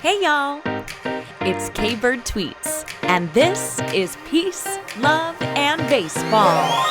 Hey y'all, it's K-Bird Tweets, and this is Peace, Love, and Baseball.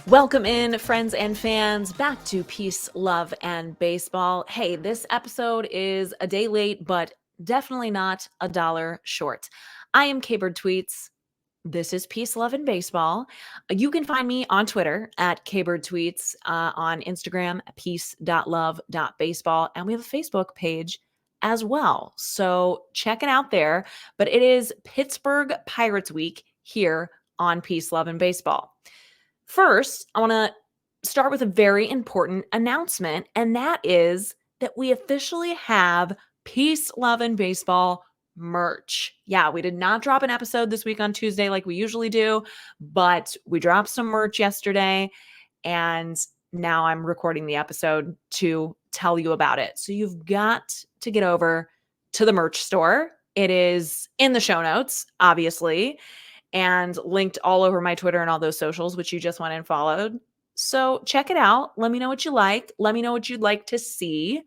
Welcome in, friends and fans, back to Peace, Love, and Baseball. Hey, this episode is a day late, but definitely not a dollar short. I am K-Bird Tweets. This is Peace, Love, and Baseball. You can find me on Twitter at K-Bird Tweets, on Instagram, peace.love.baseball, and we have a Facebook page as well. So check it out there. But it is Pittsburgh Pirates week here on Peace, Love, and Baseball. First, I want to start with a very important announcement, and that is that we officially have Peace, Love, and Baseball merch. Yeah, we did not drop an episode this week on Tuesday like we usually do, but we dropped some merch yesterday, and now I'm recording the episode to tell you about it. So you've got to get over to the merch store. It is in the show notes, obviously, and linked all over my Twitter and all those socials, which you just went and followed. So check it out. Let me know what you like. Let me know what you'd like to see,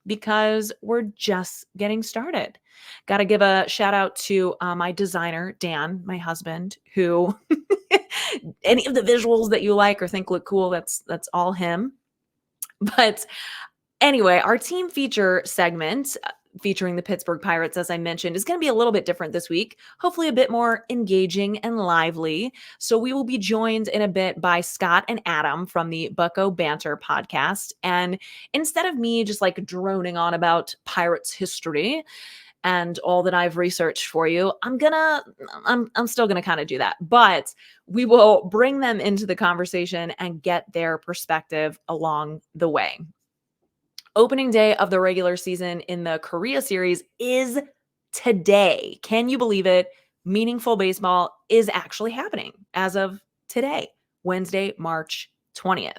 because we're just getting started. Got to give a shout out to my designer, Dan, my husband, who any of the visuals that you like or think look cool, that's all him. But anyway, our team feature segment featuring the Pittsburgh Pirates, as I mentioned, is going to be a little bit different this week, hopefully a bit more engaging and lively. So we will be joined in a bit by Scott and Adam from the Bucco Banter Podcast. And instead of me just like droning on about Pirates history and all that I've researched for you, I'm still gonna kind of do that, but we will bring them into the conversation and get their perspective along the way. Opening day of the regular season in the Korea series is today. Can you believe it? Meaningful baseball is actually happening as of today, Wednesday, March 20th.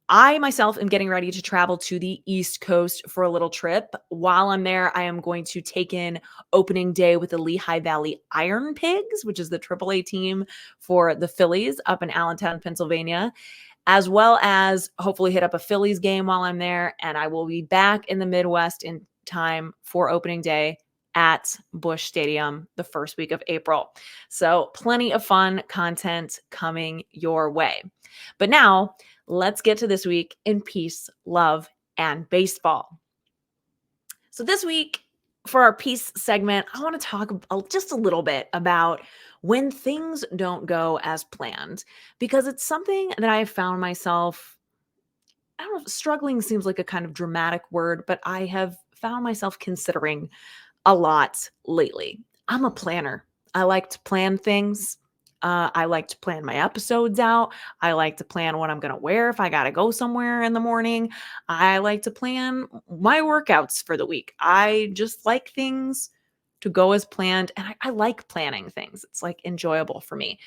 I myself am getting ready to travel to the East Coast for a little trip. While I'm there, I am going to take in opening day with the Lehigh Valley Iron Pigs, which is the AAA team for the Phillies up in Allentown, Pennsylvania, as well as hopefully hit up a Phillies game while I'm there. And I will be back in the Midwest in time for opening day at Busch Stadium the first week of April. So plenty of fun content coming your way. But now let's get to this week in Peace, Love, and Baseball. So this week for our Peace segment, I want to talk just a little bit about when things don't go as planned, because it's something that I have found myself, I don't know if struggling seems like a kind of dramatic word, but I have found myself considering a lot lately. I'm a planner. I like to plan things. I like to plan my episodes out. I like to plan what I'm going to wear if I got to go somewhere in the morning. I like to plan my workouts for the week. I just like things to go as planned. And I like planning things. It's like enjoyable for me.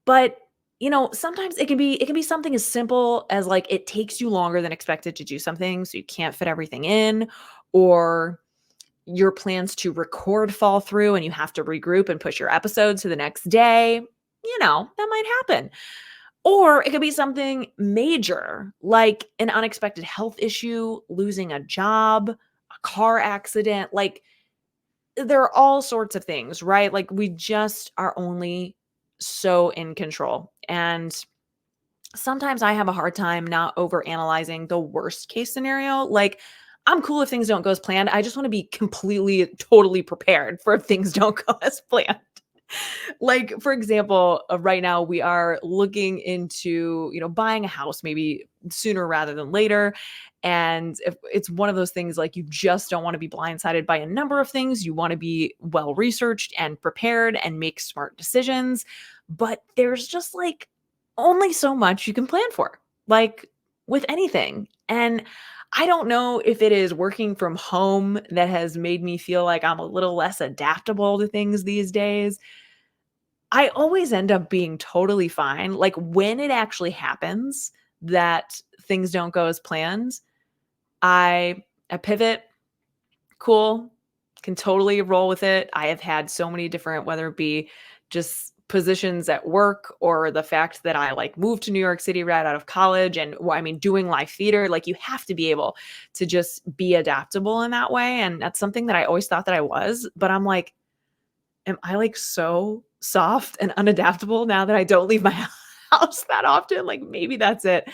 But sometimes it can be something as simple as like it takes you longer than expected to do something, so you can't fit everything in, or your plans to record fall through and you have to regroup and push your episodes to the next day. That might happen. Or it could be something major, like an unexpected health issue, losing a job, a car accident. Like, there are all sorts of things, right? Like, we just are only so in control. And sometimes I have a hard time not overanalyzing the worst case scenario. Like, I'm cool if things don't go as planned. I just want to be completely, totally prepared for if things don't go as planned. Like, for example, right now we are looking into, buying a house maybe sooner rather than later. And if it's one of those things, like, you just don't want to be blindsided by a number of things. You want to be well researched and prepared and make smart decisions. But there's just like only so much you can plan for. Like, with anything. And I don't know if it is working from home that has made me feel like I'm a little less adaptable to things these days. I always end up being totally fine. Like when it actually happens that things don't go as planned, I pivot, cool, can totally roll with it. I have had so many different, whether it be just positions at work or the fact that I like moved to New York City right out of college and I mean doing live theater, like you have to be able to just be adaptable in that way. And that's something that I always thought that I was, but I'm like, am I like so soft and unadaptable now that I don't leave my house that often? Like maybe that's it.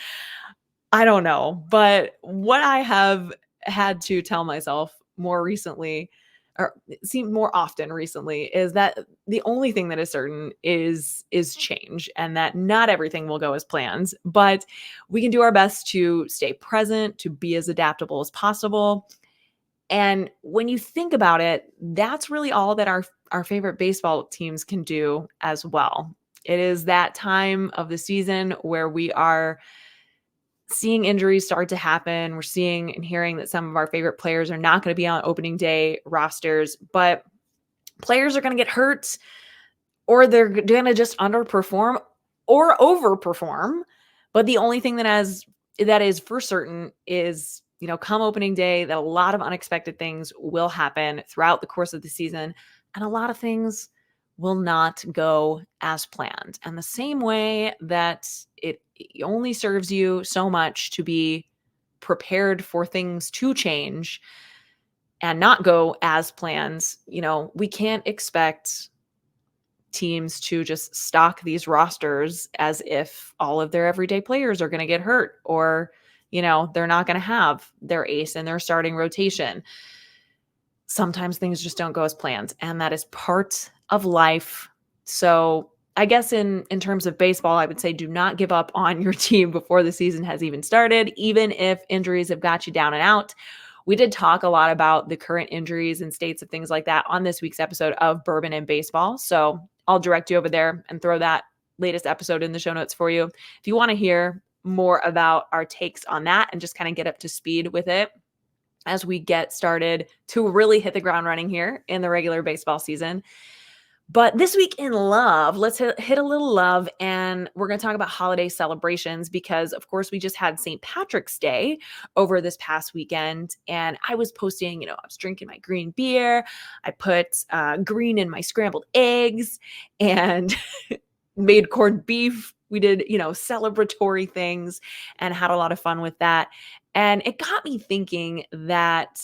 I don't know. But what I have had to tell myself more recently, or it seemed more often recently, is that the only thing that is certain is change, and that not everything will go as planned, but we can do our best to stay present, to be as adaptable as possible. And when you think about it, that's really all that our favorite baseball teams can do as well. It is that time of the season where we are seeing injuries start to happen. We're seeing and hearing that some of our favorite players are not going to be on opening day rosters, but players are going to get hurt or they're going to just underperform or overperform. But the only thing that is for certain is, come opening day, that a lot of unexpected things will happen throughout the course of the season, and a lot of things will not go as planned. And the same way that it only serves you so much to be prepared for things to change and not go as planned, we can't expect teams to just stock these rosters as if all of their everyday players are going to get hurt or, they're not going to have their ace in their starting rotation. Sometimes things just don't go as planned, and that is part of life. So I guess in terms of baseball, I would say do not give up on your team before the season has even started, even if injuries have got you down and out. We did talk a lot about the current injuries and states of things like that on this week's episode of Bourbon and Baseball. So I'll direct you over there and throw that latest episode in the show notes for you. If you want to hear more about our takes on that and just kind of get up to speed with it as we get started to really hit the ground running here in the regular baseball season. But this week in love, let's hit a little love, and we're going to talk about holiday celebrations because, of course, we just had St. Patrick's Day over this past weekend, and I was posting, I was drinking my green beer. I put green in my scrambled eggs and made corned beef. We did, celebratory things and had a lot of fun with that. And it got me thinking that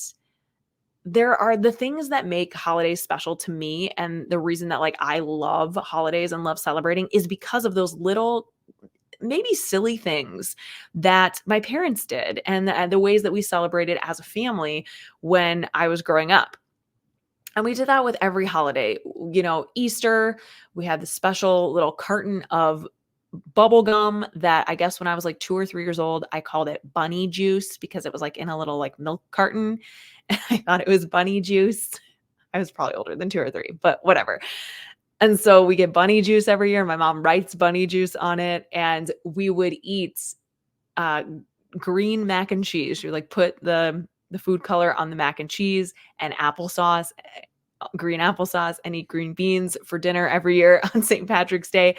there are the things that make holidays special to me, and the reason that like I love holidays and love celebrating is because of those little maybe silly things that my parents did and the ways that we celebrated as a family when I was growing up. And we did that with every holiday. Easter, we had the special little carton of bubble gum that I guess when I was like 2 or 3 years old, I called it bunny juice because it was like in a little like milk carton. And I thought it was bunny juice. I was probably older than 2 or 3, but whatever. And so we get bunny juice every year. My mom writes bunny juice on it, and we would eat green mac and cheese. You like put the food color on the mac and cheese and applesauce, green applesauce, and eat green beans for dinner every year on St. Patrick's Day.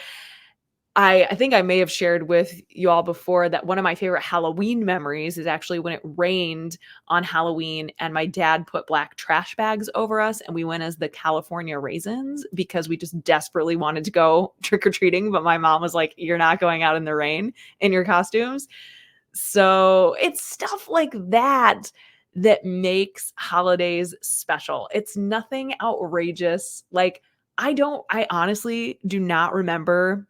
I think I may have shared with you all before that one of my favorite Halloween memories is actually when it rained on Halloween and my dad put black trash bags over us and we went as the California Raisins because we just desperately wanted to go trick-or-treating. But my mom was like, you're not going out in the rain in your costumes. So it's stuff like that that makes holidays special. It's nothing outrageous. Like I honestly do not remember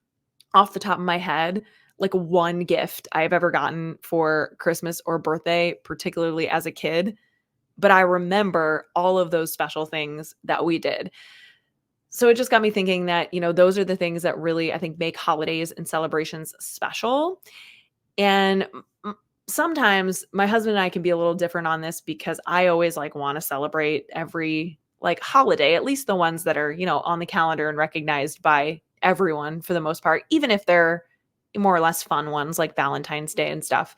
off the top of my head, like one gift I've ever gotten for Christmas or birthday, particularly as a kid. But I remember all of those special things that we did. So it just got me thinking that, those are the things that really, I think, make holidays and celebrations special. And sometimes my husband and I can be a little different on this because I always like want to celebrate every like holiday, at least the ones that are, on the calendar and recognized by everyone for the most part, even if they're more or less fun ones like Valentine's Day and stuff.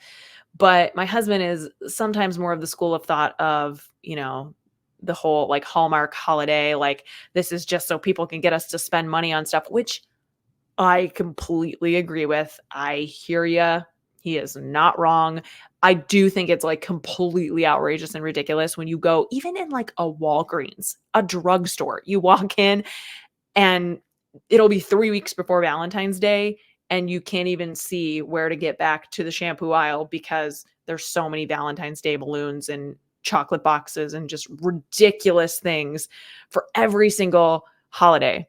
But my husband is sometimes more of the school of thought of, the whole like Hallmark holiday, like this is just so people can get us to spend money on stuff, which I completely agree with. I hear ya. He is not wrong. I do think it's like completely outrageous and ridiculous when you go, even in like a Walgreens, a drugstore, you walk in and it'll be 3 weeks before Valentine's Day and you can't even see where to get back to the shampoo aisle because there's so many Valentine's Day balloons and chocolate boxes and just ridiculous things for every single holiday.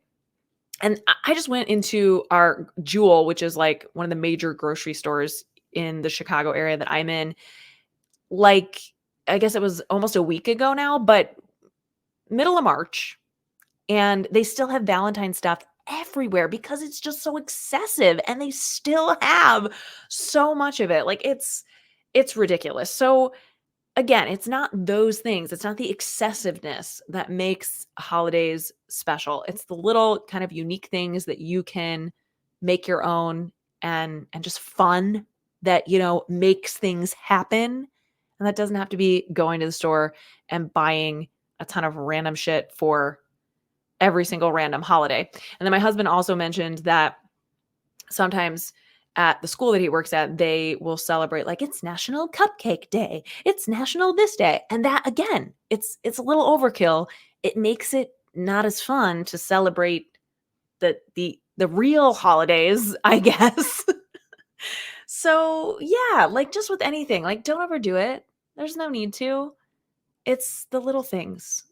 And I just went into our Jewel, which is like one of the major grocery stores in the Chicago area that I'm in. Like, I guess it was almost a week ago now, but middle of March. And they still have Valentine stuff everywhere because it's just so excessive and they still have so much of it. Like it's ridiculous. So again, it's not those things. It's not the excessiveness that makes holidays special. It's the little kind of unique things that you can make your own and just fun that, makes things happen. And that doesn't have to be going to the store and buying a ton of random shit for every single random holiday. And then my husband also mentioned that sometimes at the school that he works at, they will celebrate like it's National Cupcake Day. It's National this day. And that again, it's a little overkill. It makes it not as fun to celebrate the real holidays, I guess. So yeah, like just with anything, like don't overdo it. There's no need to. It's the little things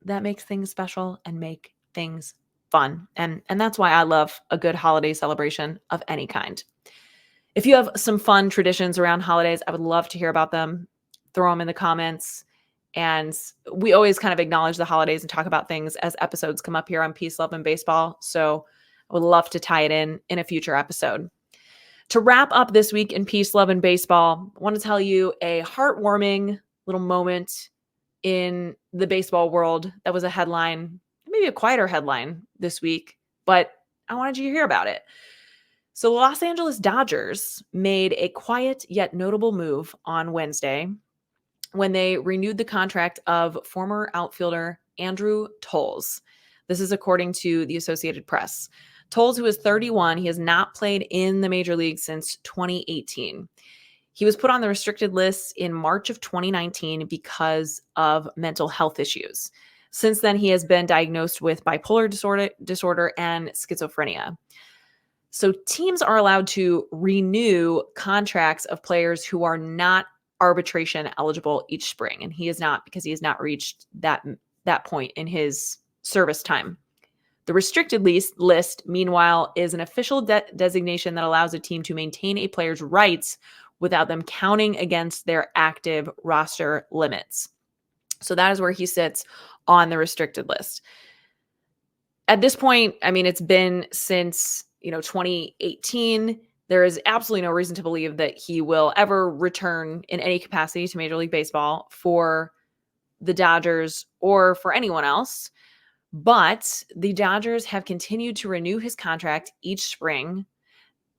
that makes things special and make things fun. And that's why I love a good holiday celebration of any kind. If you have some fun traditions around holidays, I would love to hear about them. Throw them in the comments. And we always kind of acknowledge the holidays and talk about things as episodes come up here on Peace, Love, and Baseball. So I would love to tie it in a future episode. To wrap up this week in Peace, Love, and Baseball, I want to tell you a heartwarming little moment in the baseball world that was a headline, maybe a quieter headline this week, but I wanted you to hear about it. So the Los Angeles Dodgers made a quiet yet notable move on Wednesday when they renewed the contract of former outfielder Andrew Toles. This is according to the Associated Press. Toles, who is 31, he has not played in the major league since 2018. He was put on the restricted list in March of 2019 because of mental health issues. Since then, he has been diagnosed with bipolar disorder and schizophrenia. So teams are allowed to renew contracts of players who are not arbitration eligible each spring. And he is not, because he has not reached that point in his service time. The restricted list, meanwhile, is an official designation that allows a team to maintain a player's rights without them counting against their active roster limits. So that is where he sits on the restricted list. At this point, I mean, it's been since 2018. There is absolutely no reason to believe that he will ever return in any capacity to Major League Baseball for the Dodgers or for anyone else. But the Dodgers have continued to renew his contract each spring.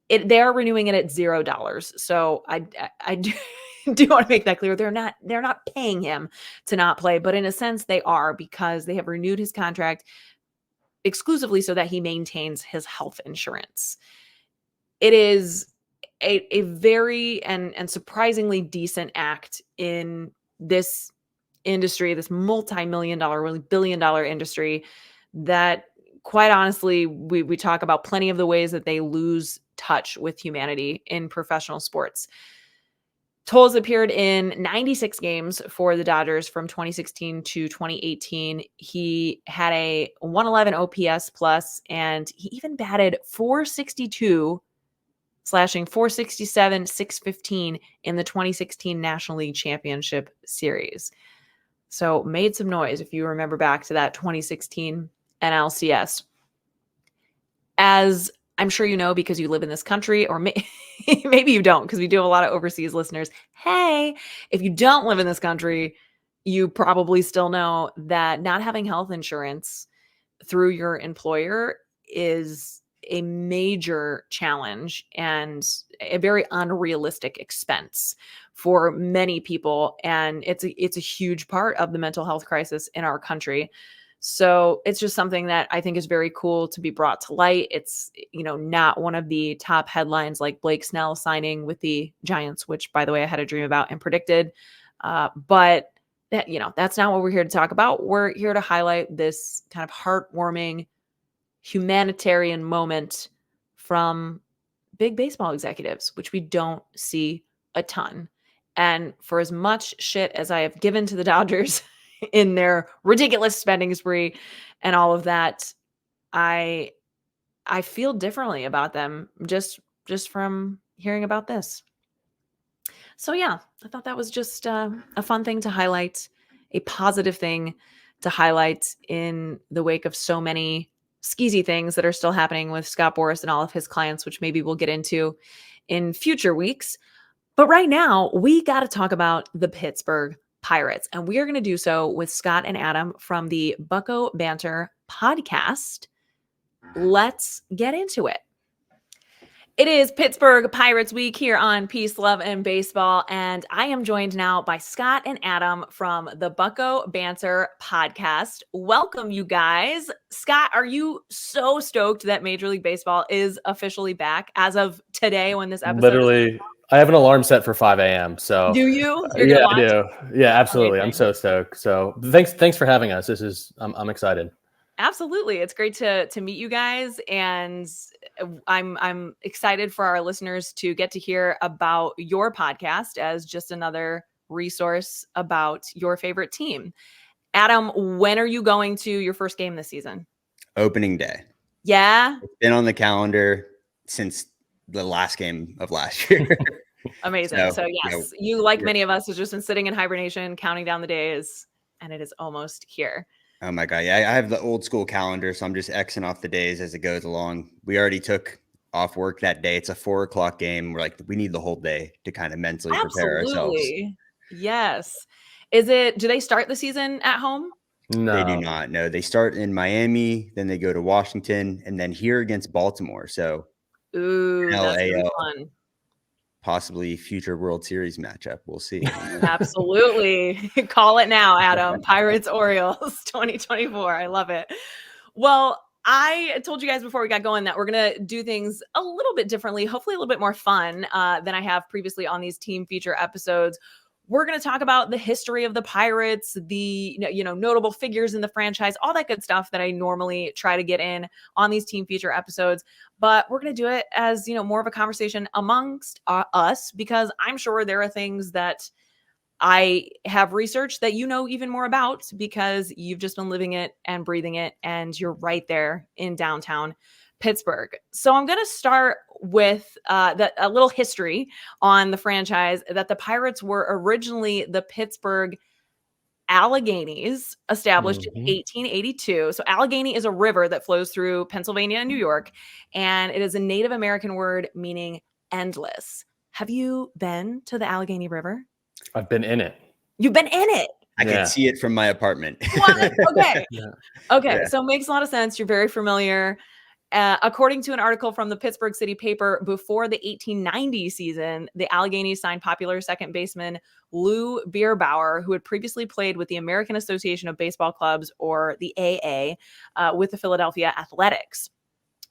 They are renewing it at $0. So I do, do want to make that clear. They're not paying him to not play, but in a sense they are, because they have renewed his contract exclusively so that he maintains his health insurance. It is a very and surprisingly decent act in this industry, this multi-million-dollar, really billion-dollar industry that, quite honestly, we talk about plenty of the ways that they lose touch with humanity in professional sports. Toles appeared in 96 games for the Dodgers from 2016 to 2018. He had a 111 OPS plus, and he even batted .462, slashing .467, .615 in the 2016 National League Championship Series. So made some noise if you remember back to that 2016 NLCS. As I'm sure you know, because you live in this country, or maybe you don't, because we do have a lot of overseas listeners. Hey, if you don't live in this country, you probably still know that not having health insurance through your employer is a major challenge and a very unrealistic expense for many people. And it's a huge part of the mental health crisis in our country. So it's just something that I think is very cool to be brought to light. It's, not one of the top headlines like Blake Snell signing with the Giants, which, by the way, I had a dream about and predicted. But that, that's not what we're here to talk about. We're here to highlight this kind of heartwarming humanitarian moment from big baseball executives, which we don't see a ton. And for as much shit as I have given to the Dodgers in their ridiculous spending spree and all of that, I feel differently about them just from hearing about this. So yeah, I thought that was just a fun thing to highlight, a positive thing to highlight in the wake of so many skeezy things that are still happening with Scott Boras and all of his clients, which maybe we'll get into in future weeks. But right now, we got to talk about the Pittsburgh Pirates, and we are going to do so with Scott and Adam from the Bucco Banter Podcast. Let's get into it. It is Pittsburgh Pirates week here on Peace, Love, and Baseball, and I am joined now by Scott and Adam from the Bucco Banter Podcast. Welcome, you guys. Scott, are you so stoked that Major League Baseball is officially back as of today when this episode Literally, I have an alarm set for 5 a.m. So do you? Yeah, I do. Yeah, absolutely. Amazing. I'm so stoked. So thanks for having us. I'm excited. Absolutely. It's great to meet you guys. And I'm excited for our listeners to get to hear about your podcast as just another resource about your favorite team. Adam, when are you going to your first game this season? Opening day. Yeah. It's been on the calendar since the last game of last year. Amazing. So yes, you, like many of us, has just been sitting in hibernation, counting down the days, and it is almost here. Oh my God. Yeah, I have the old school calendar, so I'm just Xing off the days as it goes along. We already took off work that day. It's a 4:00 game. We're like, we need the whole day to kind of mentally prepare ourselves. Yes. Do they start the season at home? No, they do not. No, they start in Miami, then they go to Washington, and then here against Baltimore. So, ooh, that's gonna be fun. Possibly future World Series matchup. We'll see. Absolutely. Call it now, Adam. Pirates Orioles 2024. I love it. Well, I told you guys before we got going that we're going to do things a little bit differently, hopefully a little bit more fun than I have previously on these team feature episodes. We're going to talk about the history of the Pirates, the notable figures in the franchise, all that good stuff that I normally try to get in on these team feature episodes. But we're going to do it as, more of a conversation amongst us, because I'm sure there are things that I have researched that even more about because you've just been living it and breathing it, and you're right there in downtown Pittsburgh. So I'm going to start with a little history on the franchise, that the Pirates were originally the Pittsburgh Alleghenies, established in 1882. So Allegheny is a river that flows through Pennsylvania and New York, and it is a Native American word meaning endless. Have you been to the Allegheny River? I've been in it. You've been in it? I can see it from my apartment. What? Okay. Yeah. Okay. So it makes a lot of sense. You're very familiar. According to an article from the Pittsburgh City paper, before the 1890 season, the Alleghenies signed popular second baseman Lou Bierbauer, who had previously played with the American Association of Baseball Clubs, or the AA, with the Philadelphia Athletics.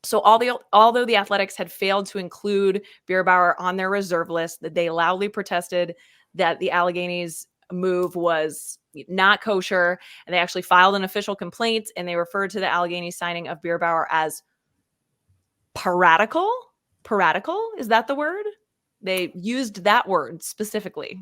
So although the Athletics had failed to include Bierbauer on their reserve list, that they loudly protested that the Alleghenies move was not kosher, and they actually filed an official complaint, and they referred to the Allegheny signing of Bierbauer as piratical. Piratical, is that the word? They used that word specifically.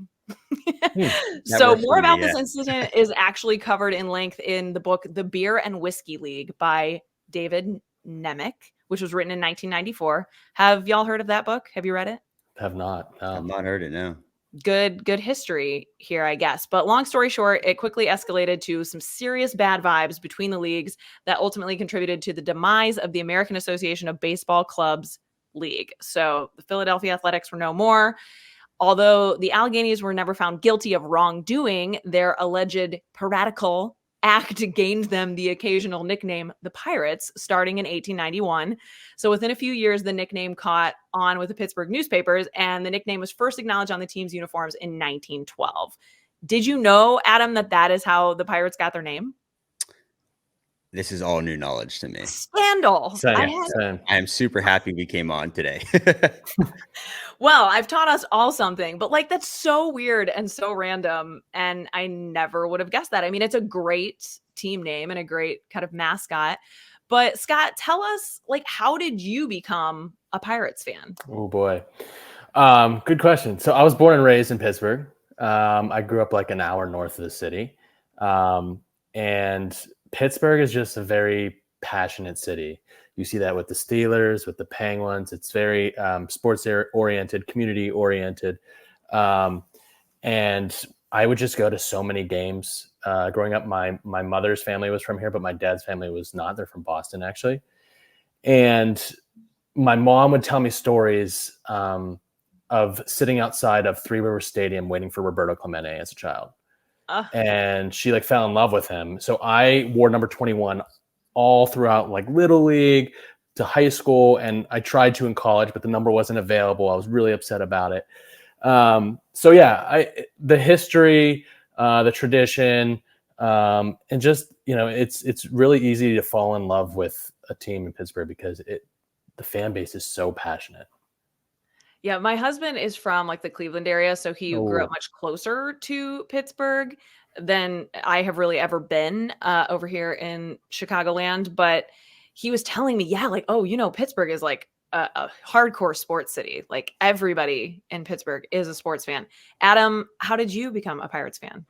So more about this incident is actually covered in length in the book The Beer and Whiskey League by David Nemec, which was written in 1994. Have y'all heard of that book? Have you read it? Have not. I've not heard it, no. Good history here, I guess. But long story short, it quickly escalated to some serious bad vibes between the leagues that ultimately contributed to the demise of the American Association of Baseball Clubs League. So the Philadelphia Athletics were no more. Although the Alleghenies were never found guilty of wrongdoing, their alleged piratical act gained them the occasional nickname the Pirates starting in 1891. So within a few years, the nickname caught on with the Pittsburgh newspapers, and the nickname was first acknowledged on the team's uniforms in 1912. Did you know, Adam, that is how the Pirates got their name? This is all new knowledge to me. Scandal. Same. I am super happy we came on today. Well, I've taught us all something, but like that's so weird and so random. And I never would have guessed that. I mean, it's a great team name and a great kind of mascot. But Scott, tell us, like, how did you become a Pirates fan? Oh boy. Good question. So I was born and raised in Pittsburgh. I grew up like an hour north of the city. And Pittsburgh is just a very passionate city. You see that with the Steelers, with the Penguins. It's very sports oriented, community oriented. And I would just go to so many games. Growing up, my mother's family was from here, but my dad's family was not. They're from Boston, actually. And my mom would tell me stories of sitting outside of Three River Stadium waiting for Roberto Clemente as a child. And she like fell in love with him. So I wore number 21 all throughout like little league to high school. And I tried to in college, but the number wasn't available. I was really upset about it. So yeah, the history, the tradition, and just, it's really easy to fall in love with a team in Pittsburgh because the fan base is so passionate. Yeah, my husband is from like the Cleveland area, so he grew up much closer to Pittsburgh than I have really ever been over here in Chicagoland. But he was telling me, yeah, like, Pittsburgh is like a hardcore sports city. Like everybody in Pittsburgh is a sports fan. Adam, how did you become a Pirates fan?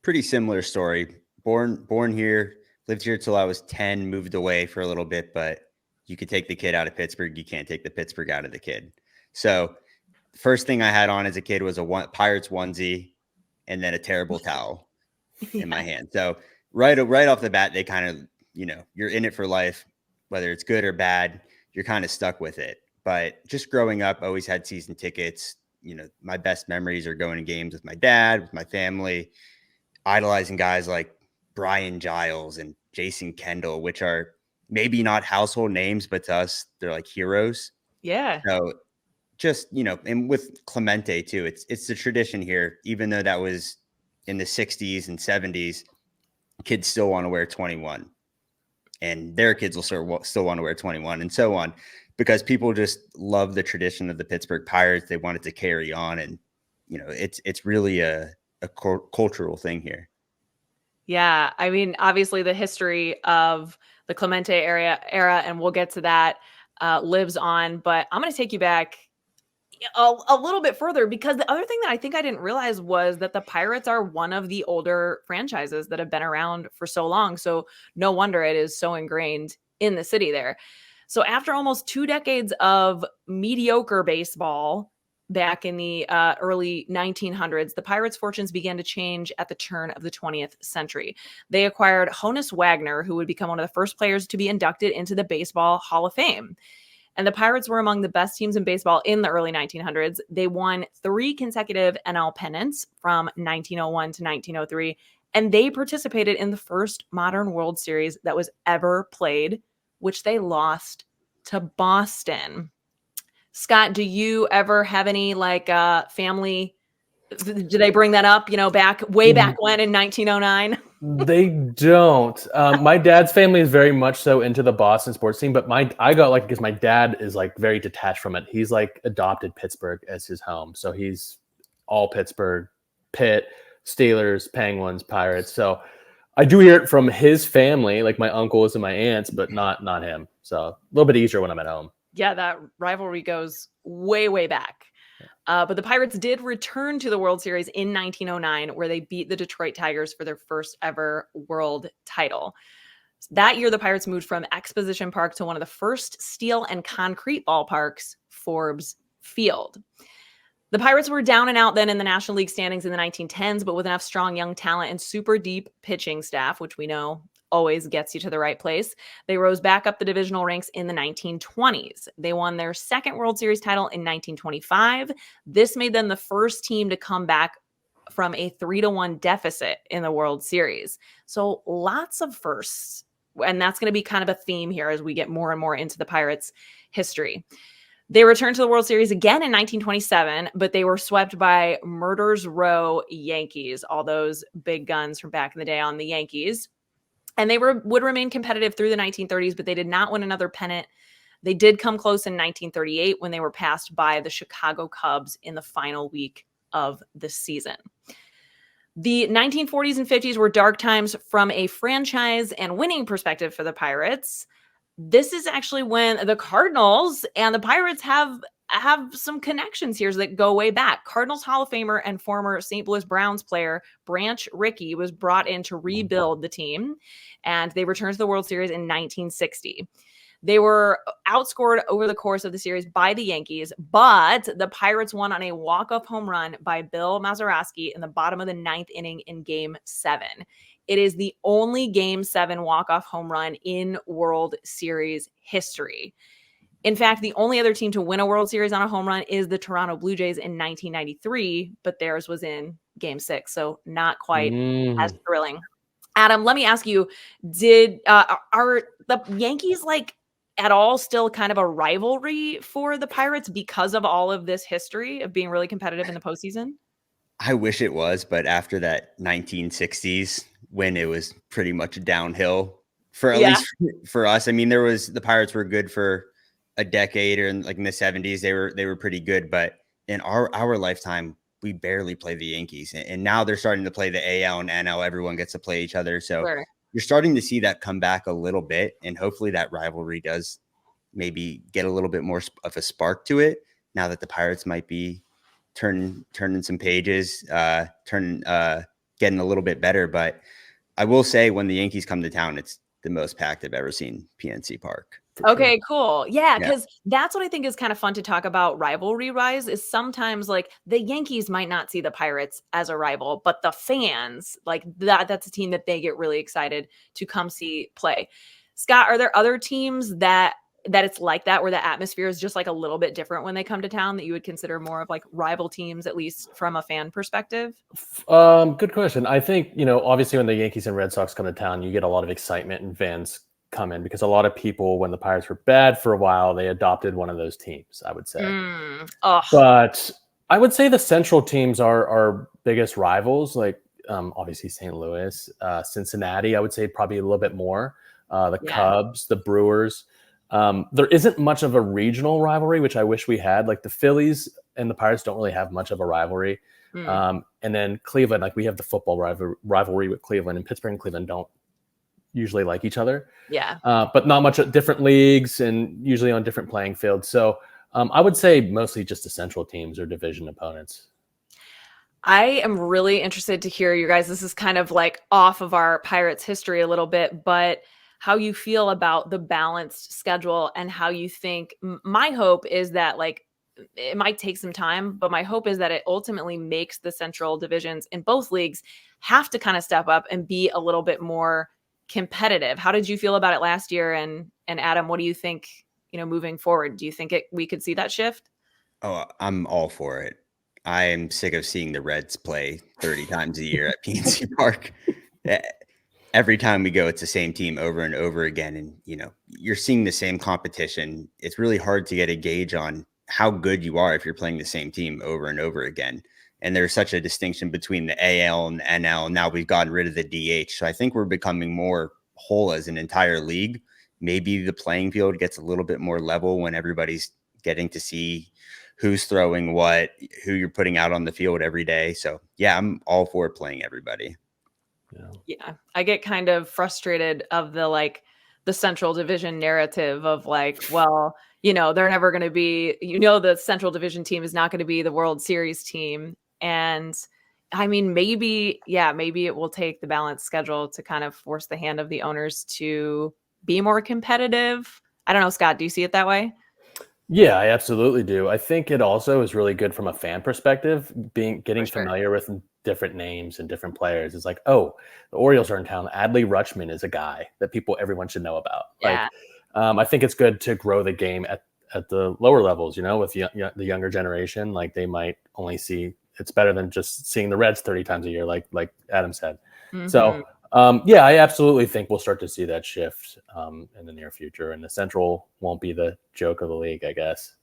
Pretty similar story. Born here, lived here till I was 10, moved away for a little bit, but you could take the kid out of Pittsburgh. You can't take the Pittsburgh out of the kid. So first thing I had on as a kid was a Pirates onesie and then a terrible towel in my hand. So right off the bat, they kind of, you're in it for life, whether it's good or bad, you're kind of stuck with it. But just growing up, I always had season tickets. My best memories are going to games with my dad, with my family, idolizing guys like Brian Giles and Jason Kendall, which are maybe not household names, but to us, they're like heroes. Yeah. So just, and with Clemente too, it's the tradition here, even though that was in the 60s and 70s, kids still want to wear 21 and their kids will still want to wear 21 and so on, because people just love the tradition of the Pittsburgh Pirates. They want it to carry on. And, it's really a cultural thing here. Yeah. I mean, obviously the history of the Clemente era, and we'll get to that, lives on, but I'm going to take you back a little bit further, because the other thing that I think I didn't realize was that the Pirates are one of the older franchises that have been around for so long. So no wonder it is so ingrained in the city there. So after almost 2 decades of mediocre baseball back in the early 1900s, the Pirates' fortunes began to change at the turn of the 20th century. They acquired Honus Wagner, who would become one of the first players to be inducted into the Baseball Hall of Fame. And the Pirates were among the best teams in baseball in the early 1900s. They won 3 consecutive NL pennants from 1901 to 1903, and they participated in the first modern World Series that was ever played, which they lost to Boston. Scott, do you ever have any family? Did they bring that up, back when in 1909? They don't. My dad's family is very much so into the Boston sports team, but because my dad is like very detached from it. He's like adopted Pittsburgh as his home. So he's all Pittsburgh, Pitt, Steelers, Penguins, Pirates. So I do hear it from his family, like my uncles and my aunts, but not him. So a little bit easier when I'm at home. Yeah, that rivalry goes way, way back. But the Pirates did return to the World Series in 1909, where they beat the Detroit Tigers for their first ever world title. That year, the Pirates moved from Exposition Park to one of the first steel and concrete ballparks, Forbes Field. The Pirates were down and out then in the National League standings in the 1910s, but with enough strong young talent and super deep pitching staff, which we know always gets you to the right place, they rose back up the divisional ranks in the 1920s. They won their second World Series title in 1925. This made them the first team to come back from a 3-1 deficit in the World Series. So lots of firsts. And that's going to be kind of a theme here as we get more and more into the Pirates' history. They returned to the World Series again in 1927, but they were swept by Murder's Row Yankees, all those big guns from back in the day on the Yankees. And they would remain competitive through the 1930s, but they did not win another pennant. They did come close in 1938 when they were passed by the Chicago Cubs in the final week of the season. The 1940s and 50s were dark times from a franchise and winning perspective for the Pirates. This is actually when the Cardinals and the Pirates have some connections here that go way back. Cardinals Hall of Famer and former St. Louis Browns player Branch Rickey was brought in to rebuild the team, and they returned to the World Series in 1960. They were outscored over the course of the series by the Yankees, but the Pirates won on a walk-off home run by Bill Mazeroski in the bottom of the 9th inning in Game 7. It is the only Game 7 walk-off home run in World Series history. In fact, the only other team to win a World Series on a home run is the Toronto Blue Jays in 1993, but theirs was in Game 6, so not quite as thrilling. Adam, let me ask you, are the Yankees at all still kind of a rivalry for the Pirates because of all of this history of being really competitive in the postseason? I wish it was, but after that 1960s, when it was pretty much downhill for at least for us. I mean, the Pirates were good for a decade, or in the 70s, they were pretty good. But in our lifetime, we barely play the Yankees, and now they're starting to play the AL and NL. Everyone gets to play each other, so you're starting to see that come back a little bit, and hopefully that rivalry does maybe get a little bit more of a spark to it now that the Pirates might be turning some pages, getting a little bit better. But I will say, when the Yankees come to town, it's the most packed I've ever seen PNC Park. Okay, cool. Yeah, because that's what I think is kind of fun to talk about rivalry rise is sometimes the Yankees might not see the Pirates as a rival, but the fans that's a team that they get really excited to come see play. Scott, are there other teams that it's like that, where the atmosphere is just a little bit different when they come to town, that you would consider more of rival teams, at least from a fan perspective? Good question. I think, obviously when the Yankees and Red Sox come to town, you get a lot of excitement and fans come in, because a lot of people, when the Pirates were bad for a while, they adopted one of those teams, I would say. But I would say the Central teams are our biggest rivals, obviously St. Louis, Cincinnati, I would say probably a little bit more. The Cubs, the Brewers. There isn't much of a regional rivalry, which I wish we had. The Phillies and the Pirates don't really have much of a rivalry. And then Cleveland, we have the football rivalry with Cleveland, and Pittsburgh and Cleveland don't usually like each other. But not much at different leagues and usually on different playing fields. So I would say mostly just the Central teams or division opponents. I am really interested to hear you guys. This is kind of off of our Pirates history a little bit, but how you feel about the balanced schedule and how you think. My hope is that it might take some time, but my hope is that it ultimately makes the Central divisions in both leagues have to kind of step up and be a little bit more competitive. How did you feel about it last year? And Adam, what do you think, moving forward? Do you think we could see that shift? Oh, I'm all for it. I am sick of seeing the Reds play 30 times a year at PNC Park. Every time we go, it's the same team over and over again. And, you're seeing the same competition. It's really hard to get a gauge on how good you are if you're playing the same team over and over again. And there's such a distinction between the AL and the NL. And now we've gotten rid of the DH. So I think we're becoming more whole as an entire league. Maybe the playing field gets a little bit more level when everybody's getting to see who's throwing what, who you're putting out on the field every day. So yeah, I'm all for playing everybody. Yeah. I get kind of frustrated of the Central Division narrative of well, they're never going to be, the Central Division team is not going to be the World Series team. And I mean, maybe it will take the balanced schedule to kind of force the hand of the owners to be more competitive. I don't know, Scott, do you see it that way? Yeah, I absolutely do. I think it also is really good from a fan perspective, getting familiar with different names and different players. It's the Orioles are in town. Adley Rutschman is a guy that everyone should know about. Yeah. I think it's good to grow the game at the lower levels, with the younger generation. They might only see it's better than just seeing the Reds 30 times a year, like Adam said. Mm-hmm. So yeah, I absolutely think we'll start to see that shift in the near future, and the Central won't be the joke of the league, I guess.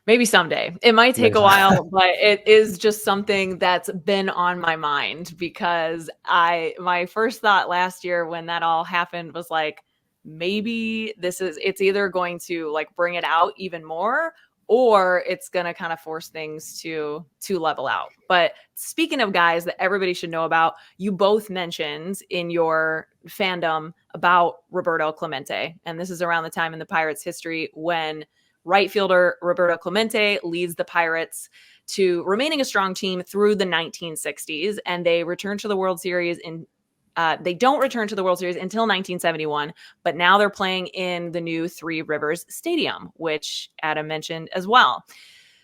Maybe someday. It might take a while, but it is just something that's been on my mind, because my first thought last year when that all happened was like, maybe it's either going to like bring it out even more, or it's going to kind of force things to level out. But speaking of guys that everybody should know about, you both mentioned in your fandom about Roberto Clemente. And this is around the time in the Pirates history when right fielder Roberto Clemente leads the Pirates to remaining a strong team through the 1960s. And they return to the World Series they don't return to the World Series until 1971, but now they're playing in the new Three Rivers Stadium, which Adam mentioned as well.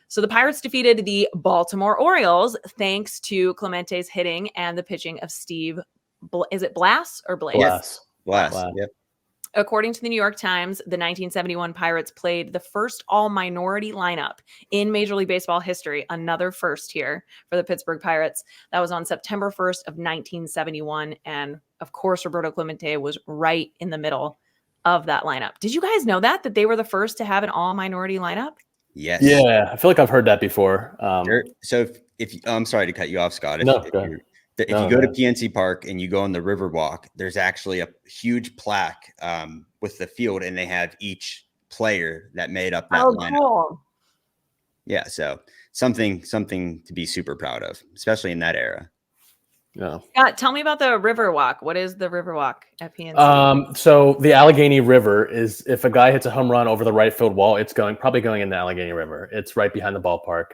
So the Pirates defeated the Baltimore Orioles thanks to Clemente's hitting and the pitching of Steve. Is it Blass or Blaze? Blass. Yep. According to the New York Times, the 1971 Pirates played the first all-minority lineup in Major League Baseball history, another first here for the Pittsburgh Pirates. That was on September 1st of 1971, and of course, Roberto Clemente was right in the middle of that lineup. Did you guys know that they were the first to have an all-minority lineup? Yes. Yeah, I feel like I've heard that before. So if I'm sorry to cut you off, Scott. If you go to PNC Park and you go on the Riverwalk, there's actually a huge plaque with the field, and they have each player that made up that lineup. Cool. Yeah, so something to be super proud of, especially in that era. Yeah. Tell me about the Riverwalk. What is the Riverwalk at PNC? So the Allegheny River is, if a guy hits a home run over the right field wall, it's probably going in the Allegheny River. It's right behind the ballpark,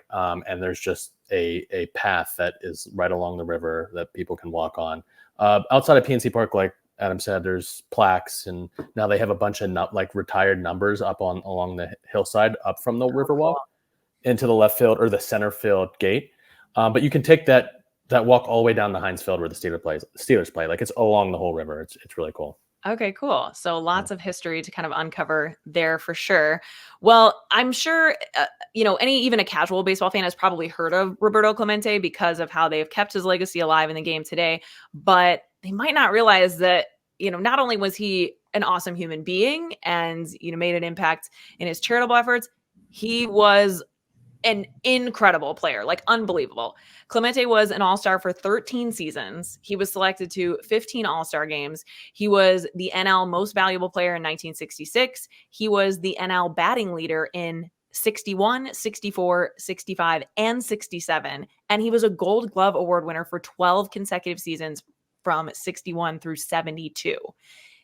and there's just a path that is right along the river that people can walk on. Outside of PNC Park, like Adam said, there's plaques, and now they have a bunch of retired numbers up along the hillside up from the Riverwalk into the left field or the center field gate. But you can take that walk all the way down the Heinz Field where the Steelers play. Like, it's along the whole river. It's really cool. Okay, cool. So lots of history to kind of uncover there for sure. Well, I'm sure, even a casual baseball fan has probably heard of Roberto Clemente because of how they've kept his legacy alive in the game today, but they might not realize that, not only was he an awesome human being and, made an impact in his charitable efforts, he was an incredible player, like unbelievable. Clemente was an all-star for 13 seasons. He was selected to 15 all-star games. He was the NL most valuable player in 1966. He was the NL batting leader in 61, 64, 65, and 67. And he was a Gold Glove Award winner for 12 consecutive seasons from 61 through 72.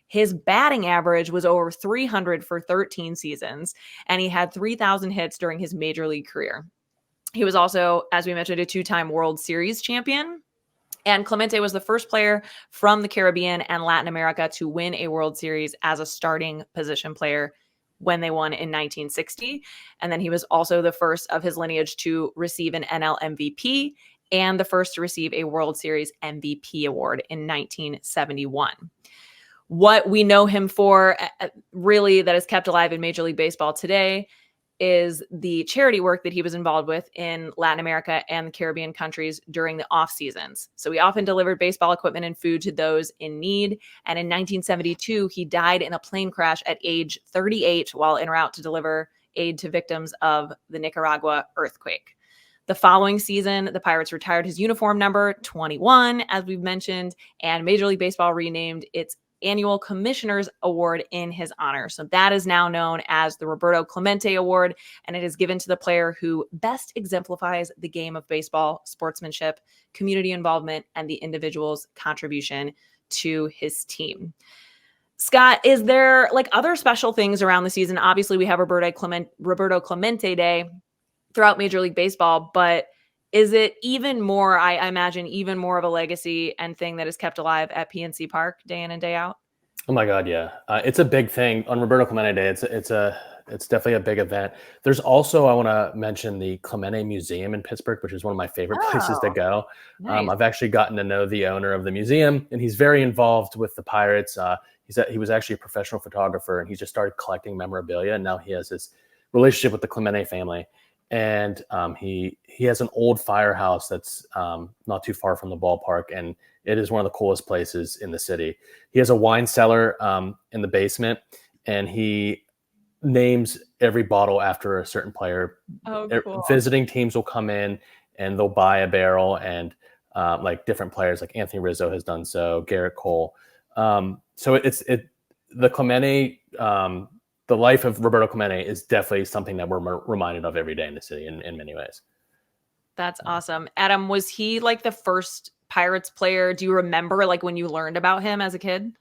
His batting average was over 300 for 13 seasons, and he had 3,000 hits during his major league career. He was also, as we mentioned, a two-time World Series champion. And Clemente was the first player from the Caribbean and Latin America to win a World Series as a starting position player when they won in 1960. And then he was also the first of his lineage to receive an NL MVP and the first to receive a World Series MVP award in 1971. What we know him for, really, that is kept alive in Major League Baseball today, is the charity work that he was involved with in Latin America and the Caribbean countries during the off seasons. So he often delivered baseball equipment and food to those in need. And in 1972, he died in a plane crash at age 38 while en route to deliver aid to victims of the Nicaragua earthquake. The following season, the Pirates retired his uniform number 21, as we've mentioned, and Major League Baseball renamed its annual Commissioner's Award in his honor. So that is now known as the Roberto Clemente Award, and it is given to the player who best exemplifies the game of baseball, sportsmanship, community involvement, and the individual's contribution to his team. Scott, is there other special things around the season? Obviously, we have Roberto Clemente Day throughout Major League Baseball, but is it even more, I imagine, even more of a legacy and thing that is kept alive at PNC Park day in and day out? Oh my God, yeah. It's a big thing on Roberto Clemente Day. It's definitely a big event. There's also, I want to mention the Clemente Museum in Pittsburgh, which is one of my favorite places to go. Nice. I've actually gotten to know the owner of the museum, and he's very involved with the Pirates. He was actually a professional photographer, and he just started collecting memorabilia, and now he has this relationship with the Clemente family. and he has an old firehouse that's not too far from the ballpark, and it is one of the coolest places in the city. He has a wine cellar in the basement, and he names every bottle after a certain player. Oh, cool. Visiting teams will come in and they'll buy a barrel, and like different players, like Anthony Rizzo has done so, Garrett Cole. So the Clemente, the life of Roberto Clemente is definitely something that we're reminded of every day in the city in many ways. That's awesome. Adam, was he like the first Pirates player? Do you remember like when you learned about him as a kid?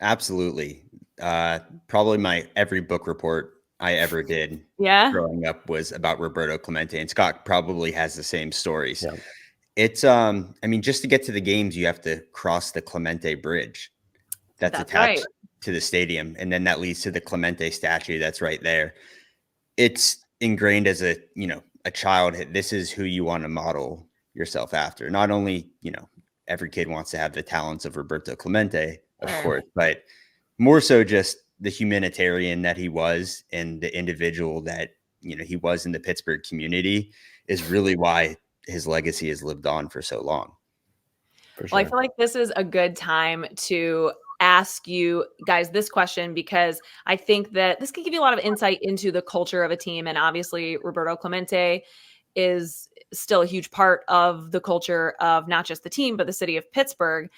Absolutely. Probably every book report I ever did growing up was about Roberto Clemente, and Scott probably has the same stories. Yeah. It's, just to get to the games, you have to cross the Clemente Bridge that's attached to the stadium. And then that leads to the Clemente statue that's right there. It's ingrained as a child. This is who you want to model yourself after. Not only, every kid wants to have the talents of Roberto Clemente, of course, but more so just the humanitarian that he was and the individual that, he was in the Pittsburgh community is really why his legacy has lived on for so long. For sure. Well, I feel like this is a good time to ask you guys this question, because I think that this can give you a lot of insight into the culture of a team. And obviously Roberto Clemente is still a huge part of the culture of not just the team, but the city of Pittsburgh.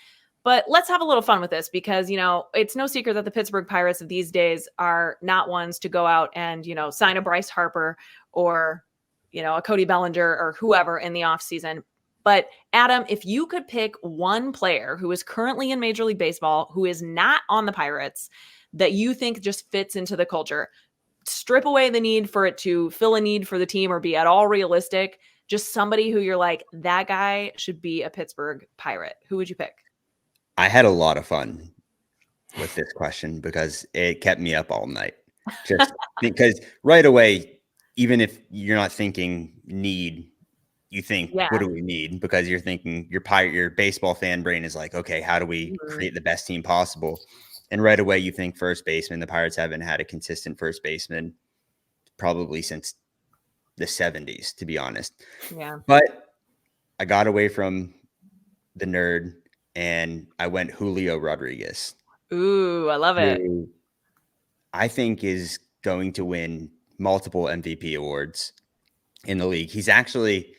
But let's have a little fun with this, because, it's no secret that the Pittsburgh Pirates of these days are not ones to go out and, sign a Bryce Harper or, a Cody Bellinger or whoever in the offseason. But Adam, if you could pick one player who is currently in Major League Baseball, who is not on the Pirates, that you think just fits into the culture, strip away the need for it to fill a need for the team or be at all realistic, just somebody who you're like, that guy should be a Pittsburgh Pirate, who would you pick? I had a lot of fun with this question because it kept me up all night. Just because right away, even if you're not thinking need, you think, what do we need? Because you're thinking your baseball fan brain is like, okay, how do we create the best team possible? And right away you think first baseman. The Pirates haven't had a consistent first baseman probably since the 70s, to be honest. Yeah. But I got away from the nerd and I went Julio Rodriguez. Ooh, I love it. Who I think is going to win multiple MVP awards in the league. He's actually,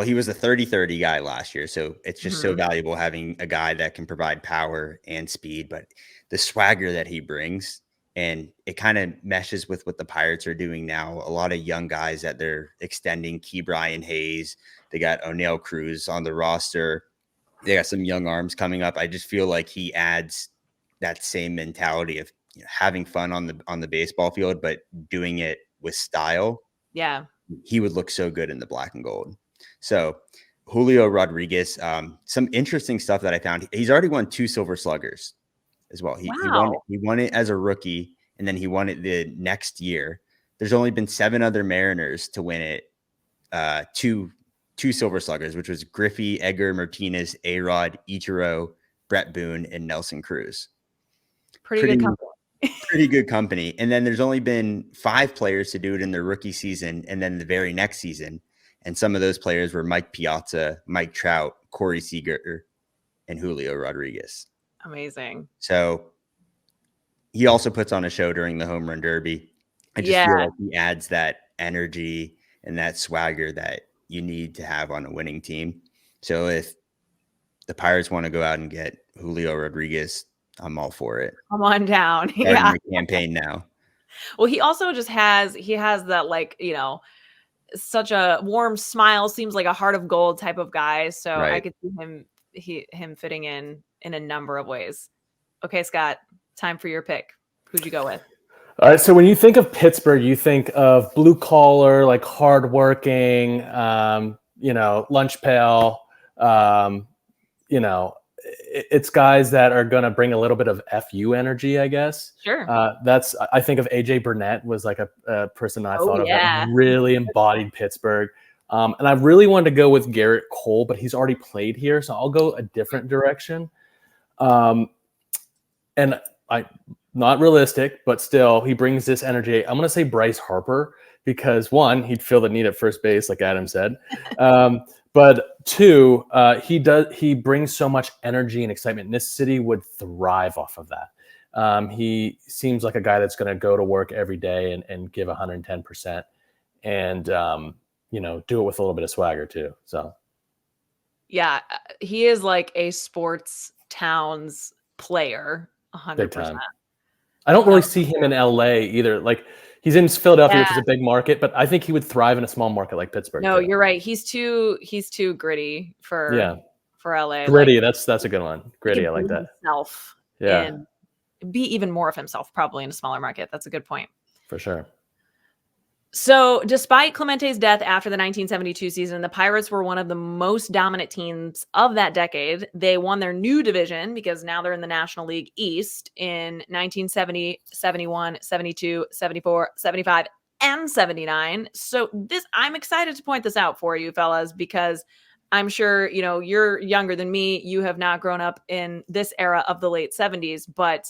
he was a 30-30 guy last year. So it's just so valuable having a guy that can provide power and speed, but the swagger that he brings, and it kind of meshes with what the Pirates are doing now. A lot of young guys that they're extending, Ke'Bryan Hayes. They got O'Neal Cruz on the roster. They got some young arms coming up. I just feel like he adds that same mentality of having fun on the baseball field, but doing it with style. Yeah. He would look so good in the black and gold. So Julio Rodriguez, some interesting stuff that I found. He's already won 2 Silver Sluggers as well. He won it as a rookie, and then he won it the next year. There's only been 7 other Mariners to win it. 2 Silver Sluggers, which was Griffey, Edgar Martinez, A-Rod, Ichiro, Brett Boone, and Nelson Cruz. Pretty good company. Pretty good company. And then there's only been 5 players to do it in their rookie season and then the very next season. And some of those players were Mike Piazza, Mike Trout, Corey Seager, and Julio Rodriguez. Amazing. So he also puts on a show during the Home Run Derby. I just feel like he adds that energy and that swagger that you need to have on a winning team. So if the Pirates want to go out and get Julio Rodriguez, I'm all for it. Come on down. Starting the campaign now. Well, he also just has that, like, such a warm smile, seems like a heart of gold type of guy. So I could see him fitting in a number of ways. Okay, Scott, time for your pick. Who'd you go with? All right. So when you think of Pittsburgh, you think of blue collar, like hardworking, lunch pail, it's guys that are going to bring a little bit of FU energy, I guess. Sure. I think of AJ Burnett was like a person I thought of that really embodied Pittsburgh. And I really wanted to go with Garrett Cole, but he's already played here. So I'll go a different direction. And not realistic, but still he brings this energy. I'm going to say Bryce Harper, because one, he'd feel the need at first base, like Adam said. But two, he brings so much energy and excitement. And this city would thrive off of that. He seems like a guy that's going to go to work every day and give 110%, and do it with a little bit of swagger too. So, yeah, he is like a sports towns player, 100%. I don't really see him in LA either. Like, he's in Philadelphia, which is a big market, but I think he would thrive in a small market like Pittsburgh. No, you're right. He's too gritty for LA. Gritty. Like, that's a good one. Gritty. I like that. Himself. Yeah. And be even more of himself probably in a smaller market. That's a good point. For sure. So despite Clemente's death after the 1972 season, the Pirates were one of the most dominant teams of that decade. They won their new division because now they're in the National League East in 1970, 71, 72, 74, 75, and 79. So I'm excited to point this out for you fellas, because I'm sure, you're younger than me. You have not grown up in this era of the late 70s, but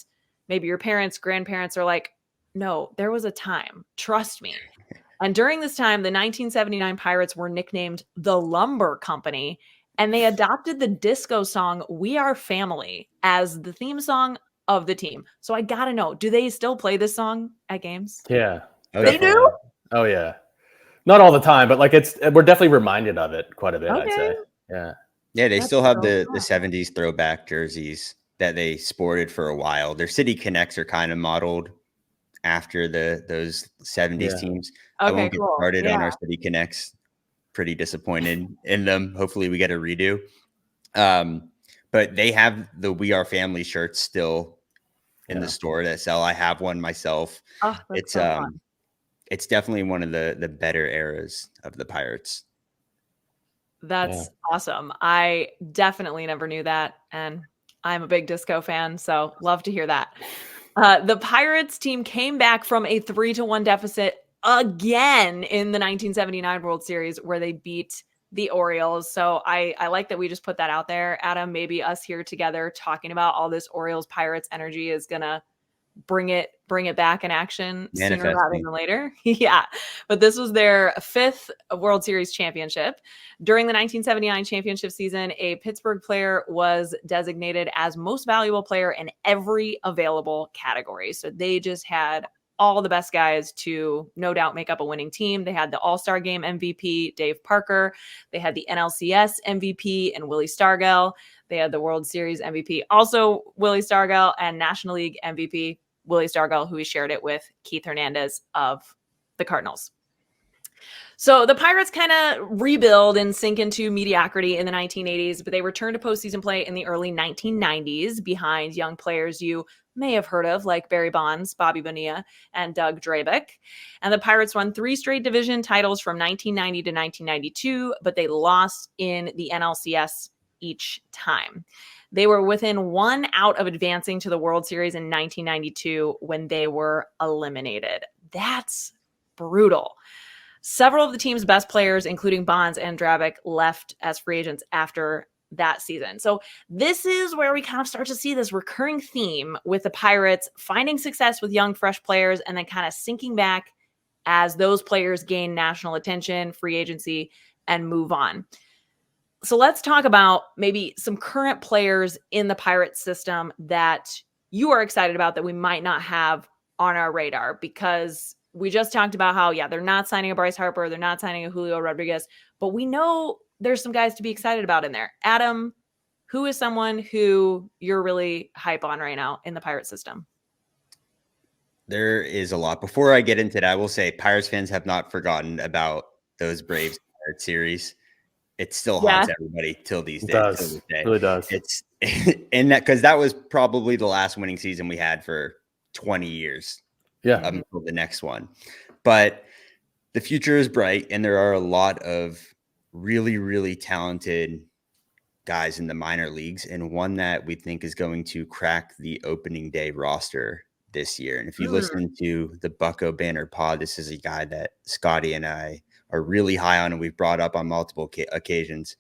maybe your parents, grandparents are like, no, there was a time. Trust me. And during this time, the 1979 Pirates were nicknamed the Lumber Company, and they adopted the disco song "We Are Family" as the theme song of the team. So I gotta know, do they still play this song at games? Yeah. They do? Oh, yeah. Not all the time, but like we're definitely reminded of it quite a bit, I'd say. Yeah. Yeah, they still have the 70s throwback jerseys that they sported for a while. Their City Connects are kind of modeled after those 70s teams. I won't get started on our City Connects. Pretty disappointed in them. Hopefully we get a redo. But they have the "We Are Family" shirts still in the store that sell. I have one myself. Oh, it's so fun. It's definitely one of the better eras of the Pirates. That's awesome. I definitely never knew that, and I'm a big disco fan, so love to hear that. The Pirates team came back from a 3-1 deficit again in the 1979 World Series, where they beat the Orioles. So I like that we just put that out there, Adam. Maybe us here together talking about all this Orioles Pirates energy is gonna bring it back in action sooner rather than later. Yeah. But this was their 5th World Series championship. During the 1979 championship season, a Pittsburgh player was designated as most valuable player in every available category. So they just had all the best guys to no doubt make up a winning team. They had the All-Star Game MVP, Dave Parker. They had the NLCS MVP and Willie Stargell. They had the World Series MVP, also Willie Stargell, and National League MVP, Willie Stargell, who he shared it with Keith Hernandez of the Cardinals. So the Pirates kind of rebuild and sink into mediocrity in the 1980s, but they returned to postseason play in the early 1990s behind young players you may have heard of, like Barry Bonds, Bobby Bonilla, and Doug Drabick. And the Pirates won 3 straight division titles from 1990 to 1992, but they lost in the NLCS each time. They were within 1 out of advancing to the World Series in 1992 when they were eliminated. That's brutal. Several of the team's best players, including Bonds and Drabick, left as free agents after that season. So this is where we kind of start to see this recurring theme with the Pirates finding success with young, fresh players and then kind of sinking back as those players gain national attention, free agency, and move on. So let's talk about maybe some current players in the Pirates system that you are excited about that we might not have on our radar, because we just talked about how, they're not signing a Bryce Harper, they're not signing a Julio Rodriguez, but we know there's some guys to be excited about in there. Adam, who is someone who you're really hype on right now in the Pirates system? There is a lot. Before I get into that, I will say Pirates fans have not forgotten about those Braves Pirates series. It still haunts everybody till these days. It really does. It's and that because that was probably the last winning season we had for 20 years. Yeah. Until the next one. But the future is bright, and there are a lot of really, really talented guys in the minor leagues, and one that we think is going to crack the opening day roster this year. And if you listen to the Bucco Banter Pod, this is a guy that Scotty and I are really high on, and we've brought up on multiple occasions.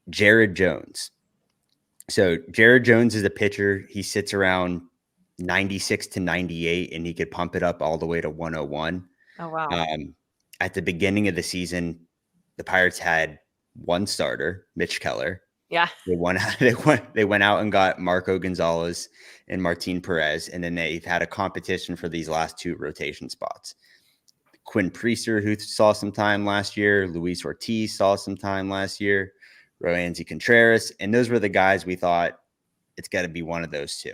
Jared Jones. So Jared Jones is a pitcher. He sits around 96 to 98, and he could pump it up all the way to 101. Oh, wow. at the beginning of the season, the Pirates had one starter, Mitch Keller. Yeah. They went out and got Marco Gonzalez and Martin Perez, and then they've had a competition for these last 2 rotation spots. Quinn Priester, who saw some time last year, Luis Ortiz saw some time last year, Roansy Contreras, and those were the guys we thought it's got to be one of those 2.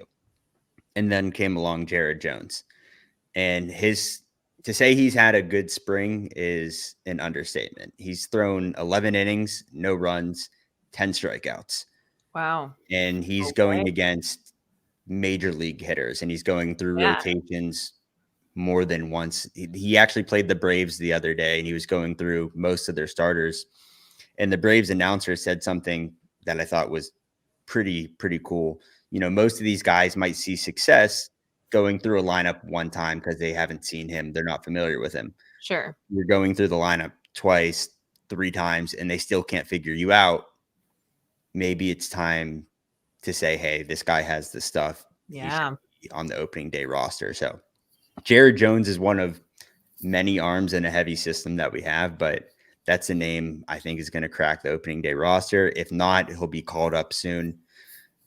And then came along Jared Jones, and to say he's had a good spring is an understatement. He's thrown 11 innings, no runs, 10 strikeouts. Wow. And he's going against major league hitters, and he's going through rotations more than once. He actually played the Braves the other day, and he was going through most of their starters. And the Braves announcer said something that I thought was pretty cool. Most of these guys might see success going through a lineup one time because they haven't seen him. They're not familiar with him. Sure. You're going through the lineup twice, 3 times, and they still can't figure you out. Maybe it's time to say, hey, this guy has the stuff. Yeah. On the opening day roster. So Jared Jones is one of many arms in a heavy system that we have, but that's a name I think is going to crack the opening day roster. If not, he'll be called up soon,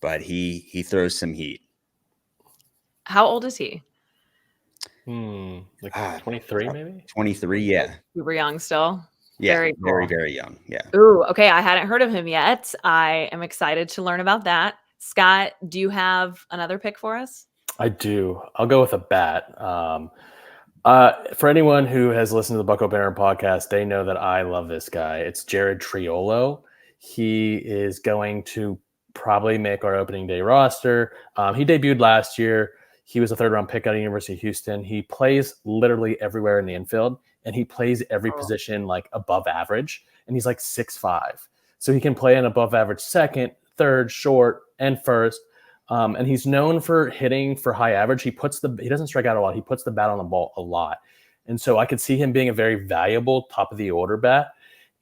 but he throws some heat. How old is he? Like 23 maybe? 23, yeah. Super young still. Yeah, very, cool. very, very young. Yeah. Ooh, okay. I hadn't heard of him yet. I am excited to learn about that. Scott, do you have another pick for us? I do. I'll go with a bat. For anyone who has listened to the Bucco Banter Podcast, they know that I love this guy. It's Jared Triolo. He is going to probably make our opening day roster. He debuted last year. He was a 3rd-round pick out of University of Houston. He plays literally everywhere in the infield, and he plays every position like above average, and he's like 6'5". So he can play an above average second, third, short, and first. And he's known for hitting for high average. He doesn't strike out a lot. He puts the bat on the ball a lot. And so I could see him being a very valuable top of the order bat.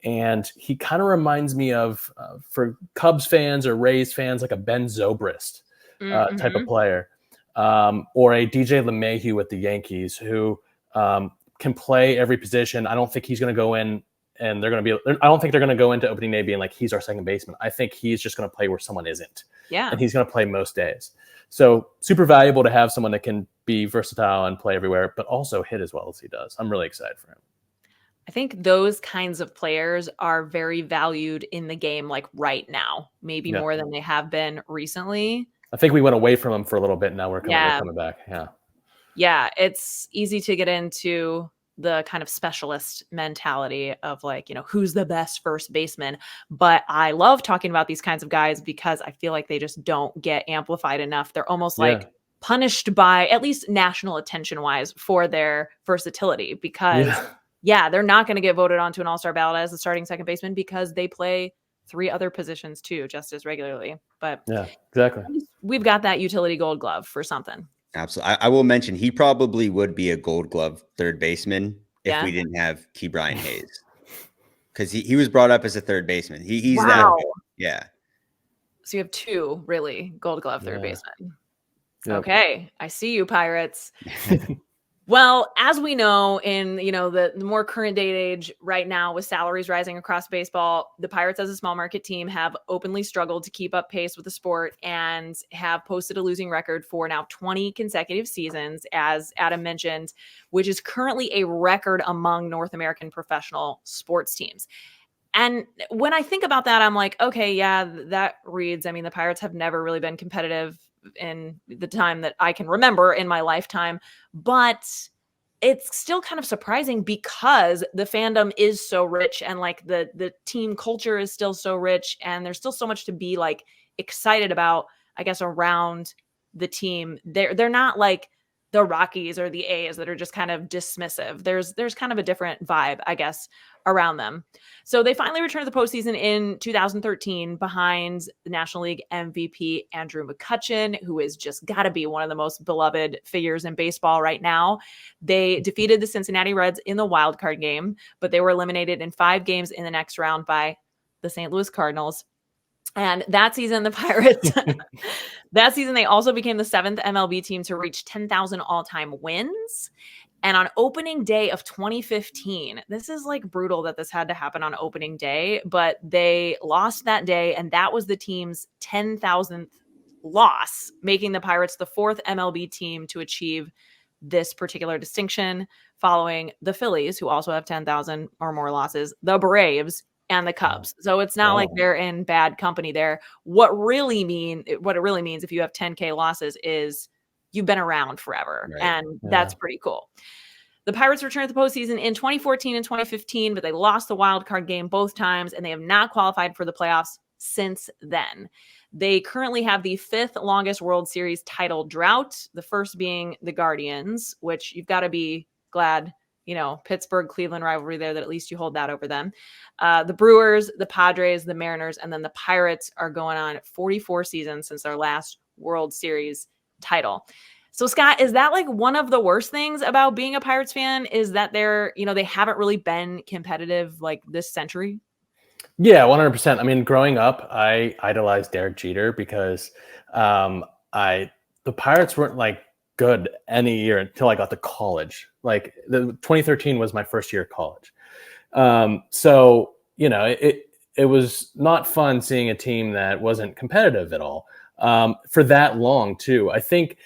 And he kind of reminds me of, for Cubs fans or Rays fans, like a Ben Zobrist type of player, or a DJ LeMahieu with the Yankees, who can play every position. I don't think he's going to go in and I don't think they're going to go into opening day being like, he's our second baseman. I think he's just going to play where someone isn't. Yeah. And he's going to play most days. So super valuable to have someone that can be versatile and play everywhere, but also hit as well as he does. I'm really excited for him. I think those kinds of players are very valued in the game, like right now, maybe more than they have been recently. I think we went away from him for a little bit. Now we're coming back. Yeah. Yeah. It's easy to get into the kind of specialist mentality of like, who's the best first baseman. But I love talking about these kinds of guys because I feel like they just don't get amplified enough. They're almost like punished by, at least national attention wise, for their versatility because they're not going to get voted onto an all-star ballot as the starting second baseman because they play 3 other positions too, just as regularly. But yeah, exactly. We've got that utility gold glove for something. Absolutely. I will mention he probably would be a gold glove third baseman if we didn't have Key Brian Hayes. Because he was brought up as a third baseman. He's that good. Yeah. So you have 2 really gold glove third basemen. Yep. Okay. I see you, Pirates. Well, as we know in, the more current day age right now with salaries rising across baseball, the Pirates as a small market team have openly struggled to keep up pace with the sport and have posted a losing record for now 20 consecutive seasons, as Adam mentioned, which is currently a record among North American professional sports teams. And when I think about that, I'm like, okay, yeah, that reads. I mean, the Pirates have never really been competitive in the time that I can remember in my lifetime, but it's still kind of surprising because the fandom is so rich and like the team culture is still so rich and there's still so much to be like excited about, I guess, around the team. They're not like the Rockies or the A's that are just kind of dismissive. There's kind of a different vibe, I guess, around them. So they finally returned to the postseason in 2013 behind the National League MVP Andrew McCutchen, who is just got to be one of the most beloved figures in baseball right now. They defeated the Cincinnati Reds in the wild card game, but they were eliminated in 5 games in the next round by the St. Louis Cardinals. And that season, the Pirates, that season, they also became the 7th MLB team to reach 10,000 all-time wins. And on opening day of 2015, this is like brutal that this had to happen on opening day, but they lost that day, and that was the team's 10,000th loss, making the Pirates the fourth MLB team to achieve this particular distinction, following the Phillies, who also have 10,000 or more losses, the Braves, and the Cubs. So it's not like they're in bad company there. What it really means if you have 10K losses is you've been around forever. Right. And that's pretty cool. The Pirates returned to the postseason in 2014 and 2015, but they lost the wild card game both times, and they have not qualified for the playoffs since then. They currently have the fifth longest World Series title drought, the first being the Guardians, which you've got to be glad, Pittsburgh, Cleveland rivalry there, that at least you hold that over them. The Brewers, the Padres, the Mariners, and then the Pirates are going on 44 seasons since their last World Series title. So Scott, is that like one of the worst things about being a Pirates fan, is that they haven't really been competitive like this century? Yeah, 100%. I mean, growing up, I idolized Derek Jeter because the Pirates weren't like good any year until I got to college. Like the 2013 was my first year of college. So, it was not fun seeing a team that wasn't competitive at all for that long too. I think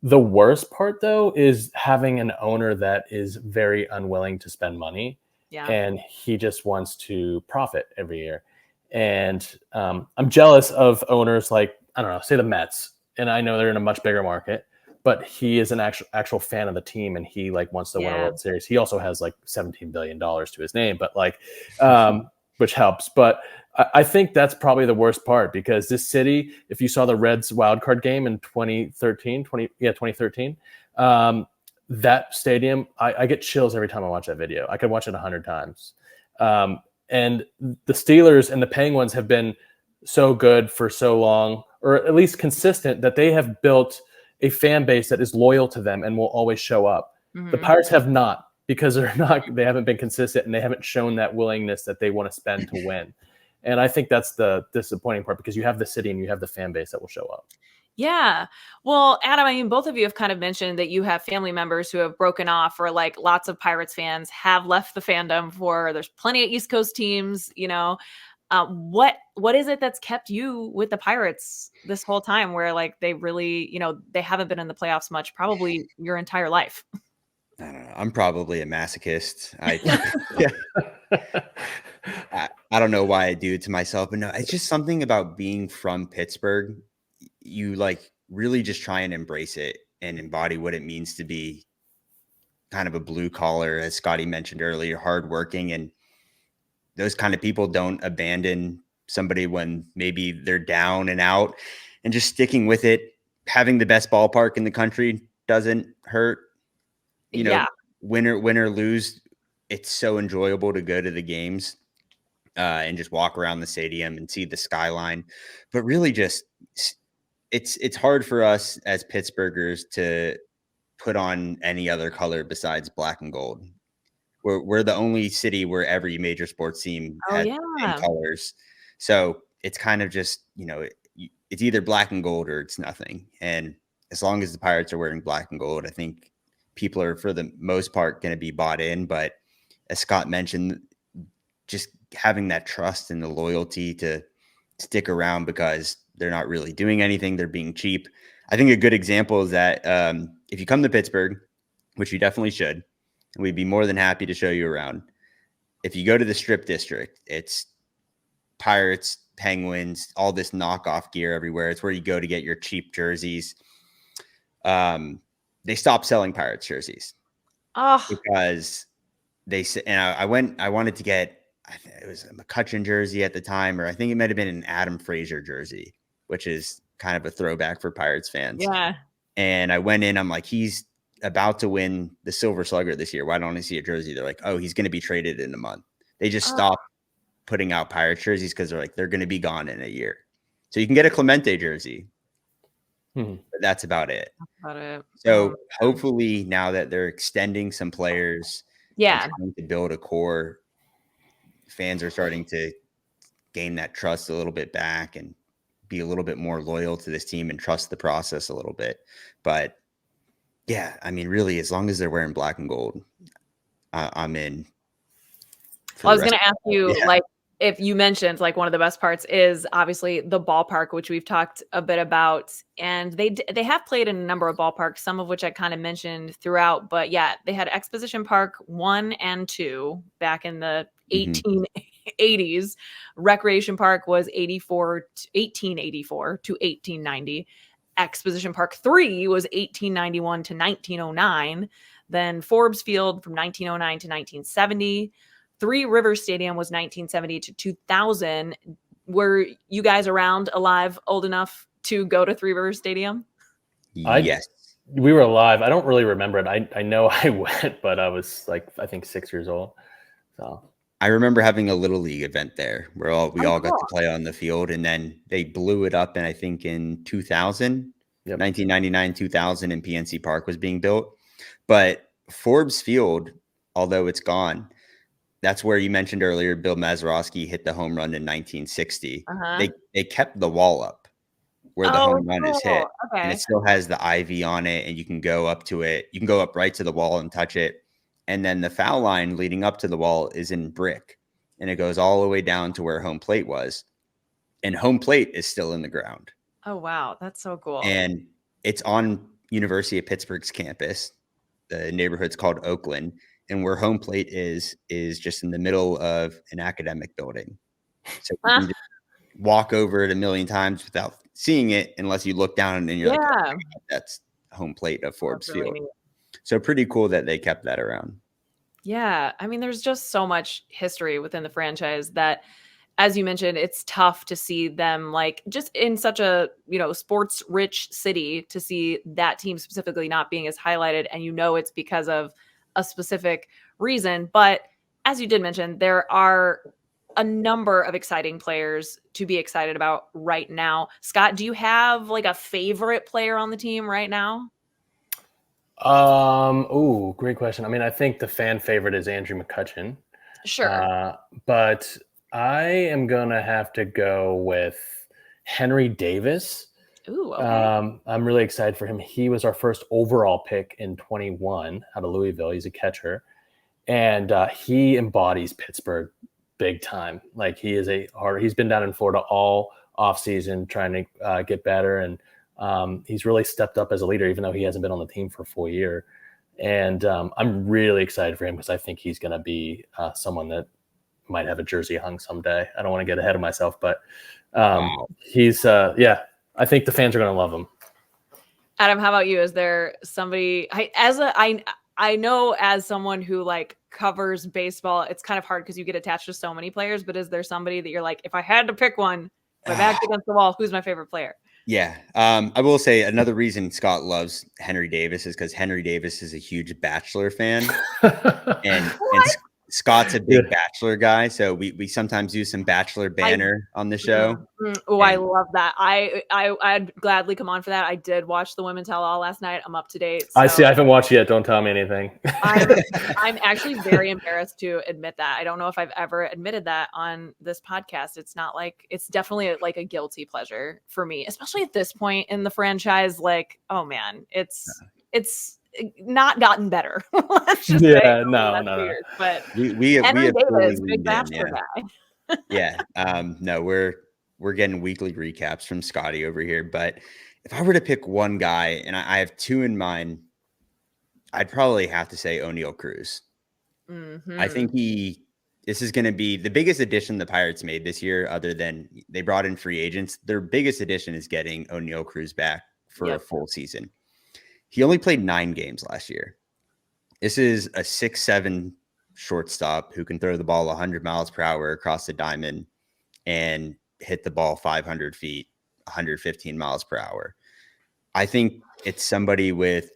the worst part though is having an owner that is very unwilling to spend money. Yeah. And he just wants to profit every year. And I'm jealous of owners like, I don't know, say the Mets. And I know they're in a much bigger market, but he is an actual fan of the team, and he like wants to win a World Series. He also has like $17 billion to his name, but like, which helps. But I think that's probably the worst part, because this city, if you saw the Reds wildcard game in 2013, that stadium, I get chills every time I watch that video. I could watch it 100 times. And the Steelers and the Penguins have been so good for so long, or at least consistent, that they have built a fan base that is loyal to them and will always show up. Mm-hmm. The Pirates have not, because they haven't been consistent, and they haven't shown that willingness that they want to spend to win. And I think that's the disappointing part, because you have the city and you have the fan base that will show up. Yeah. Well, Adam, I mean, both of you have kind of mentioned that you have family members who have broken off, or like lots of Pirates fans have left the fandom there's plenty of East Coast teams, what is it that's kept you with the Pirates this whole time, where like they really, they haven't been in the playoffs much, probably your entire life? I don't know. I'm probably a masochist. I don't know why I do it to myself, but no, it's just something about being from Pittsburgh. You like really just try and embrace it and embody what it means to be kind of a blue collar, as Scotty mentioned earlier, hardworking. And those kind of people don't abandon somebody when maybe they're down and out, and just sticking with it. Having the best ballpark in the country doesn't hurt. Win or lose, it's so enjoyable to go to the games and just walk around the stadium and see the skyline. But really just it's hard for us as Pittsburghers to put on any other color besides black and gold. We're the only city where every major sports team has the same colors. So it's kind of just, it's either black and gold or it's nothing. And as long as the Pirates are wearing black and gold, I think people are, for the most part, going to be bought in. But as Scott mentioned, just having that trust and the loyalty to stick around because they're not really doing anything. They're being cheap. I think a good example is that if you come to Pittsburgh, which you definitely should, and we'd be more than happy to show you around. If you go to the Strip District, it's Pirates, Penguins, all this knockoff gear everywhere. It's where you go to get your cheap jerseys. They stopped selling Pirates jerseys because they said, and I wanted to get, it was a McCutcheon jersey at the time, or I think it might have been an Adam Frazier jersey, which is kind of a throwback for Pirates fans. Yeah. And I went in, I'm like, he's about to win the Silver Slugger this year. Why don't I see a jersey? They're like, oh, he's going to be traded in a month. They just stopped putting out Pirates jerseys because they're like, they're going to be gone in a year. So you can get a Clemente jersey. But that's about it. So hopefully now that they're extending some players, trying to build a core, fans are starting to gain that trust a little bit back and be a little bit more loyal to this team and trust the process a little bit. But Yeah, I mean, really, as long as they're wearing black and gold, I'm in. I was going to ask you, Yeah. like, if you mentioned like one of the best parts is obviously the ballpark, which we've talked a bit about, and they have played in a number of ballparks, some of which I kind of mentioned throughout. But yeah, they had Exposition Park 1 and 2 back in the 1880s. Recreation Park was 1884 to 1890. Exposition Park 3 was 1891 to 1909. Then Forbes Field from 1909 to 1970. Three Rivers Stadium was 1970 to 2000. Were you guys around, alive, old enough to go to Three Rivers Stadium? Yes. We were alive. I don't really remember it. I know I went, but I was like, I think 6 years old. So I remember having a little league event there where we all got cool. to play on the field, and then they blew it up. And I think in 2000, 1999, 2000, and PNC Park was being built. But Forbes Field, although it's gone, that's where you mentioned earlier, Bill Mazeroski hit the home run in 1960. They kept the wall up where the home run is hit. Okay. And it still has the ivy on it, and you can go up to it. You can go up right to the wall and touch it. And then the foul line leading up to the wall is in brick, and it goes all the way down to where home plate was. And home plate is still in the ground. Oh, wow. That's so cool. And it's on University of Pittsburgh's campus. The neighborhood's called Oakland. And where home plate is just in the middle of an academic building. So you can just walk over it a million times without seeing it unless you look down and you're like, oh, that's home plate of Forbes Field. So pretty cool that they kept that around. Yeah. I mean, there's just so much history within the franchise that, as you mentioned, it's tough to see them like just in such a, sports rich city to see that team specifically not being as highlighted. And it's because of a specific reason. But as you did mention, there are a number of exciting players to be excited about right now. Scott, do you have like a favorite player on the team right now? Great question. I mean, I think the fan favorite is Andrew McCutchen. Sure. But I am gonna have to go with Henry Davis. Ooh, okay. I'm really excited for him. He was our first overall pick in 21 out of Louisville. He's a catcher, and he embodies Pittsburgh big time. Like he's been down in Florida all off season trying to get better, and he's really stepped up as a leader, even though he hasn't been on the team for a full year. And I'm really excited for him because I think he's going to be someone that might have a jersey hung someday. I don't want to get ahead of myself, but he's I think the fans are going to love him. Adam, how about you? Is there somebody I know as someone who like covers baseball, it's kind of hard because you get attached to so many players, but is there somebody that you're like, if I had to pick one, my back's against the wall, who's my favorite player? Yeah. I will say another reason Scott loves Henry Davis is because Henry Davis is a huge Bachelor fan. and Scott's a big Bachelor guy, so we sometimes use some Bachelor banner on the show. I love that. I'd gladly come on for that. I did watch the Women Tell All last night. I'm up to date. So. I see. I haven't watched yet. Don't tell me anything. I'm actually very embarrassed to admit that. I don't know if I've ever admitted that on this podcast. It's definitely like a guilty pleasure for me, especially at this point in the franchise. Like, oh man, it's not gotten better. Let's just say. No. Weird, but we have Davis, big Bachelor guy. Yeah. No, we're getting weekly recaps from Scotty over here. But if I were to pick one guy, and I have two in mind, I'd probably have to say O'Neal Cruz. Mm-hmm. I think this is going to be the biggest addition the Pirates made this year, other than they brought in free agents. Their biggest addition is getting O'Neal Cruz back for a full season. He only played 9 games last year. This is a 6'7" shortstop who can throw the ball 100 miles per hour across the diamond and hit the ball 500 feet, 115 miles per hour. I think it's somebody with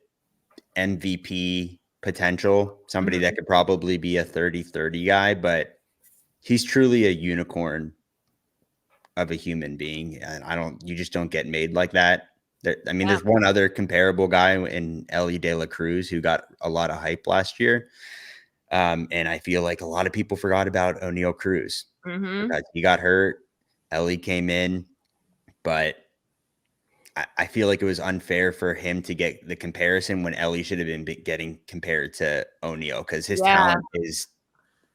MVP potential, somebody that could probably be a 30-30 guy, but he's truly a unicorn of a human being. And you just don't get made like that. There's one other comparable guy in Ellie De La Cruz who got a lot of hype last year. And I feel like a lot of people forgot about O'Neal Cruz. He got hurt. Ellie came in, but I feel like it was unfair for him to get the comparison when Ellie should have been getting compared to O'Neal, because his talent is,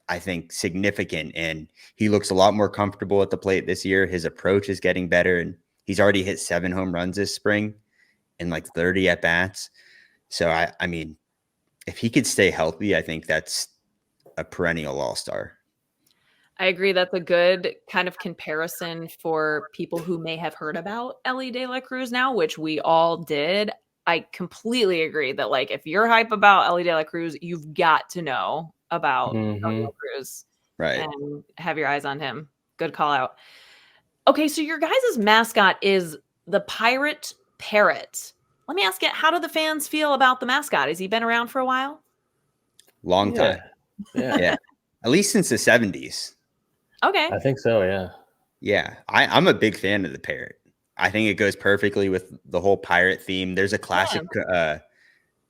I think, significant, and he looks a lot more comfortable at the plate this year. His approach is getting better, and he's already hit 7 home runs this spring and like 30 at bats. So I mean, if he could stay healthy, I think that's a perennial all-star. I agree. That's a good kind of comparison for people who may have heard about Ellie De La Cruz now, which we all did. I completely agree that, like, if you're hype about Ellie De La Cruz, you've got to know about Ellie De La Cruz, right? And have your eyes on him. Good call out. Okay, so your guys' mascot is the Pirate Parrot. Let me ask you, how do the fans feel about the mascot? Has he been around for a while? Long time. Yeah. At least since the 70s. Okay. I think so, yeah. Yeah, I'm a big fan of the parrot. I think it goes perfectly with the whole pirate theme. There's a classic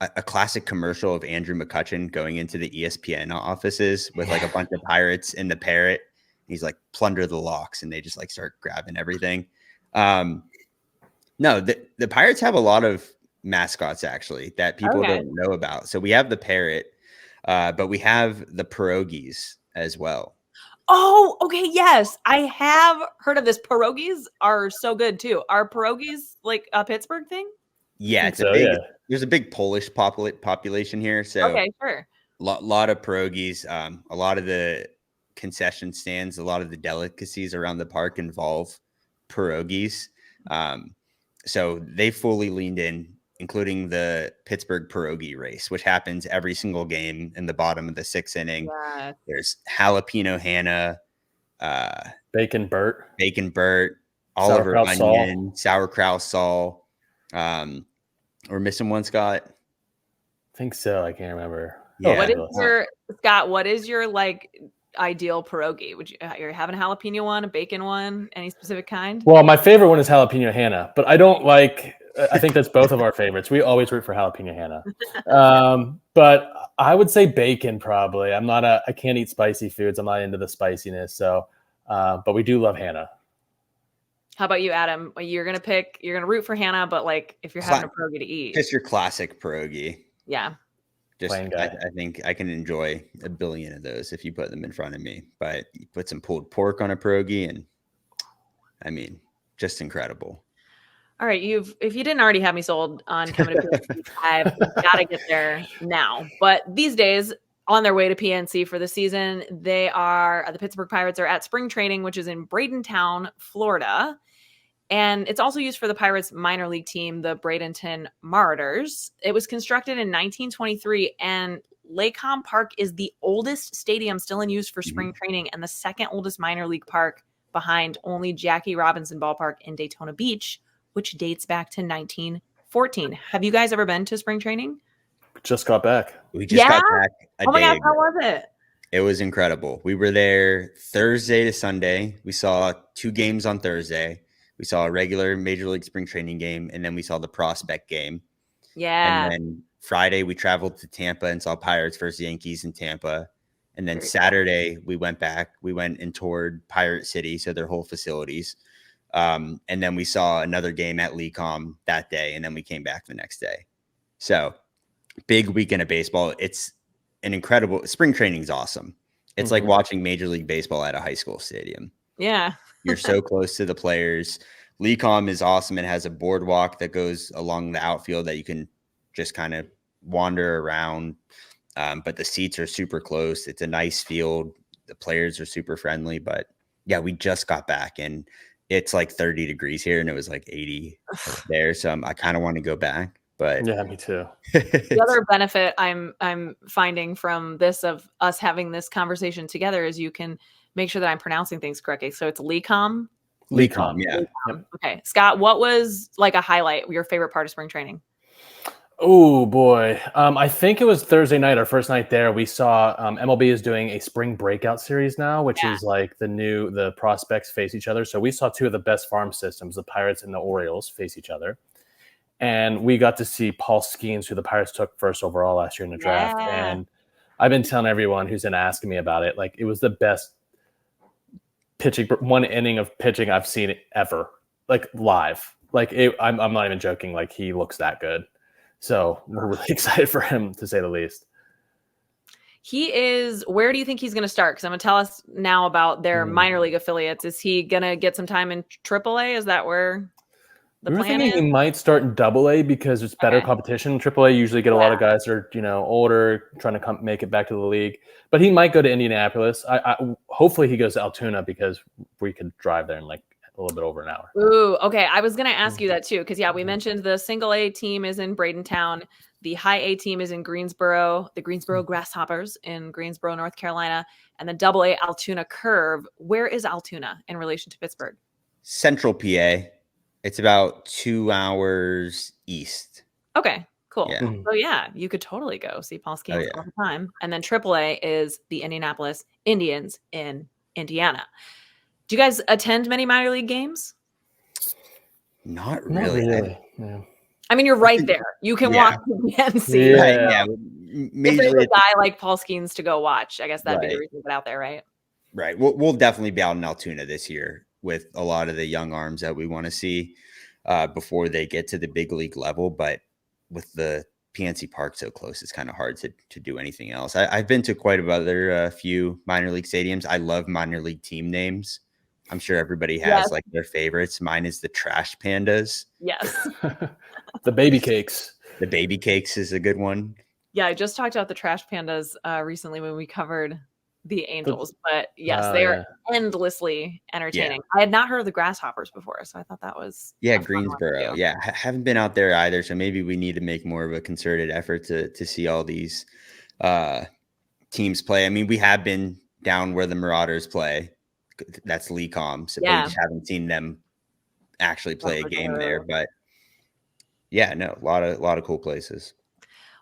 a classic commercial of Andrew McCutcheon going into the ESPN offices with like a bunch of pirates and the parrot. He's like, plunder the locks, and they just like start grabbing everything. No, the Pirates have a lot of mascots actually that people don't know about. So we have the parrot, but we have the pierogies as well. Oh, okay. Yes, I have heard of this. Pierogies are so good too. Are pierogies like a Pittsburgh thing? Yeah, it's there's a big Polish population here. So okay, sure. Lot of pierogies, a lot of the concession stands, a lot of the delicacies around the park involve pierogies. So they fully leaned in, including the Pittsburgh pierogi race, which happens every single game in the bottom of the 6th inning. Yeah. There's jalapeno Hannah, Bacon Bert, Oliver Onion, sauerkraut Saul. We're missing one, Scott. I think so. I can't remember. Yeah. What is your like ideal pierogi? Would you're having a jalapeno one, a bacon one, any specific kind? Well, my favorite one is jalapeno Hannah, but I don't like. I think that's both of our favorites. We always root for jalapeno Hannah, but I would say bacon probably. I can't eat spicy foods. I'm not into the spiciness. So, but we do love Hannah. How about you, Adam? You're gonna root for Hannah, but like if you're having a pierogi to eat, just your classic pierogi. Yeah. I think I can enjoy a billion of those if you put them in front of me. But you put some pulled pork on a pierogi, and I mean, just incredible. All right, if you didn't already have me sold on coming to PNC, I've got to get there now. But these days, on their way to PNC for the season, the Pittsburgh Pirates are at spring training, which is in Bradenton, Florida. And it's also used for the Pirates minor league team, the Bradenton Marauders. It was constructed in 1923, and Lakeham Park is the oldest stadium still in use for spring training and the second oldest minor league park behind only Jackie Robinson Ballpark in Daytona Beach, which dates back to 1914. Have you guys ever been to spring training? Just got back. We just got back Oh my God, how was it? It was incredible. We were there Thursday to Sunday. We saw 2 games on Thursday. We saw a regular Major League Spring Training game, and then we saw the prospect game. Yeah. And then Friday, we traveled to Tampa and saw Pirates versus Yankees in Tampa. And then Saturday, we went back. We went and toured Pirate City, so their whole facilities. And then we saw another game at Lecom that day, and then we came back the next day. So big weekend of baseball. It's an incredible – spring training is awesome. It's like watching Major League Baseball at a high school stadium. Yeah. You're so close to the players. Lecom is awesome. It has a boardwalk that goes along the outfield that you can just kind of wander around. But the seats are super close. It's a nice field. The players are super friendly. But yeah, we just got back, and it's like 30 degrees here, and it was like 80 there. So I kind of want to go back. But yeah, me too. The other benefit I'm finding from this, of us having this conversation together, is you can make sure that I'm pronouncing things correctly. So it's Lecom. Lecom, yeah. Yep. Okay, Scott, what was like a highlight, your favorite part of spring training? Oh boy, I think it was Thursday night, our first night there. We saw MLB is doing a spring breakout series now, which is like the prospects face each other. So we saw 2 of the best farm systems, the Pirates and the Orioles, face each other. And we got to see Paul Skeens, who the Pirates took first overall last year in the draft. And I've been telling everyone who's been asking me about it, like, it was the best pitching, 1 inning of pitching I've seen ever, like live. Like I'm not even joking. Like he looks that good. So we're really excited for him, to say the least. He is. Where do you think he's going to start? Because I'm going to tell us now about their minor league affiliates. Is he going to get some time in AAA? Is that where the We were plan thinking is? he might start in AA because it's better competition. AAA usually get a lot of guys that are, older, trying to make it back to the league. But he might go to Indianapolis. I hopefully he goes to Altoona because we could drive there in like a little bit over an hour. Ooh, okay. I was going to ask you that too, because we mentioned the single A team is in Bradentown. The high A team is in Greensboro, the Greensboro Grasshoppers in Greensboro, North Carolina, and the double A Altoona Curve. Where is Altoona in relation to Pittsburgh? Central PA. It's about 2 hours east. Okay, cool. Yeah. So you could totally go see Paul Skeens all the time. And then AAA is the Indianapolis Indians in Indiana. Do you guys attend many minor league games? Not really. Yeah. I mean, you're right there. You can walk to the NC. Yeah. Right, yeah. If there's a guy like Paul Skeens to go watch, I guess that'd be the reason to get out there, right? Right. We'll definitely be out in Altoona this year with a lot of the young arms that we want to see before they get to the big league level. But with the PNC Park so close, it's kind of hard to do anything else. I've been to quite a few minor league stadiums. I love minor league team names. I'm sure everybody has like their favorites. Mine is the Trash Pandas. Yes. The Baby Cakes. The Baby Cakes is a good one. Yeah, I just talked about the Trash Pandas recently when we covered the Angels, but yes, they are endlessly entertaining. I had not heard of the Grasshoppers before, so I thought that was Greensboro. Yeah, haven't been out there either, so maybe we need to make more of a concerted effort to see all these teams play. I mean, we have been down where the Marauders play. That's LECOM, so we just haven't seen them actually play a game there. But a lot of cool places.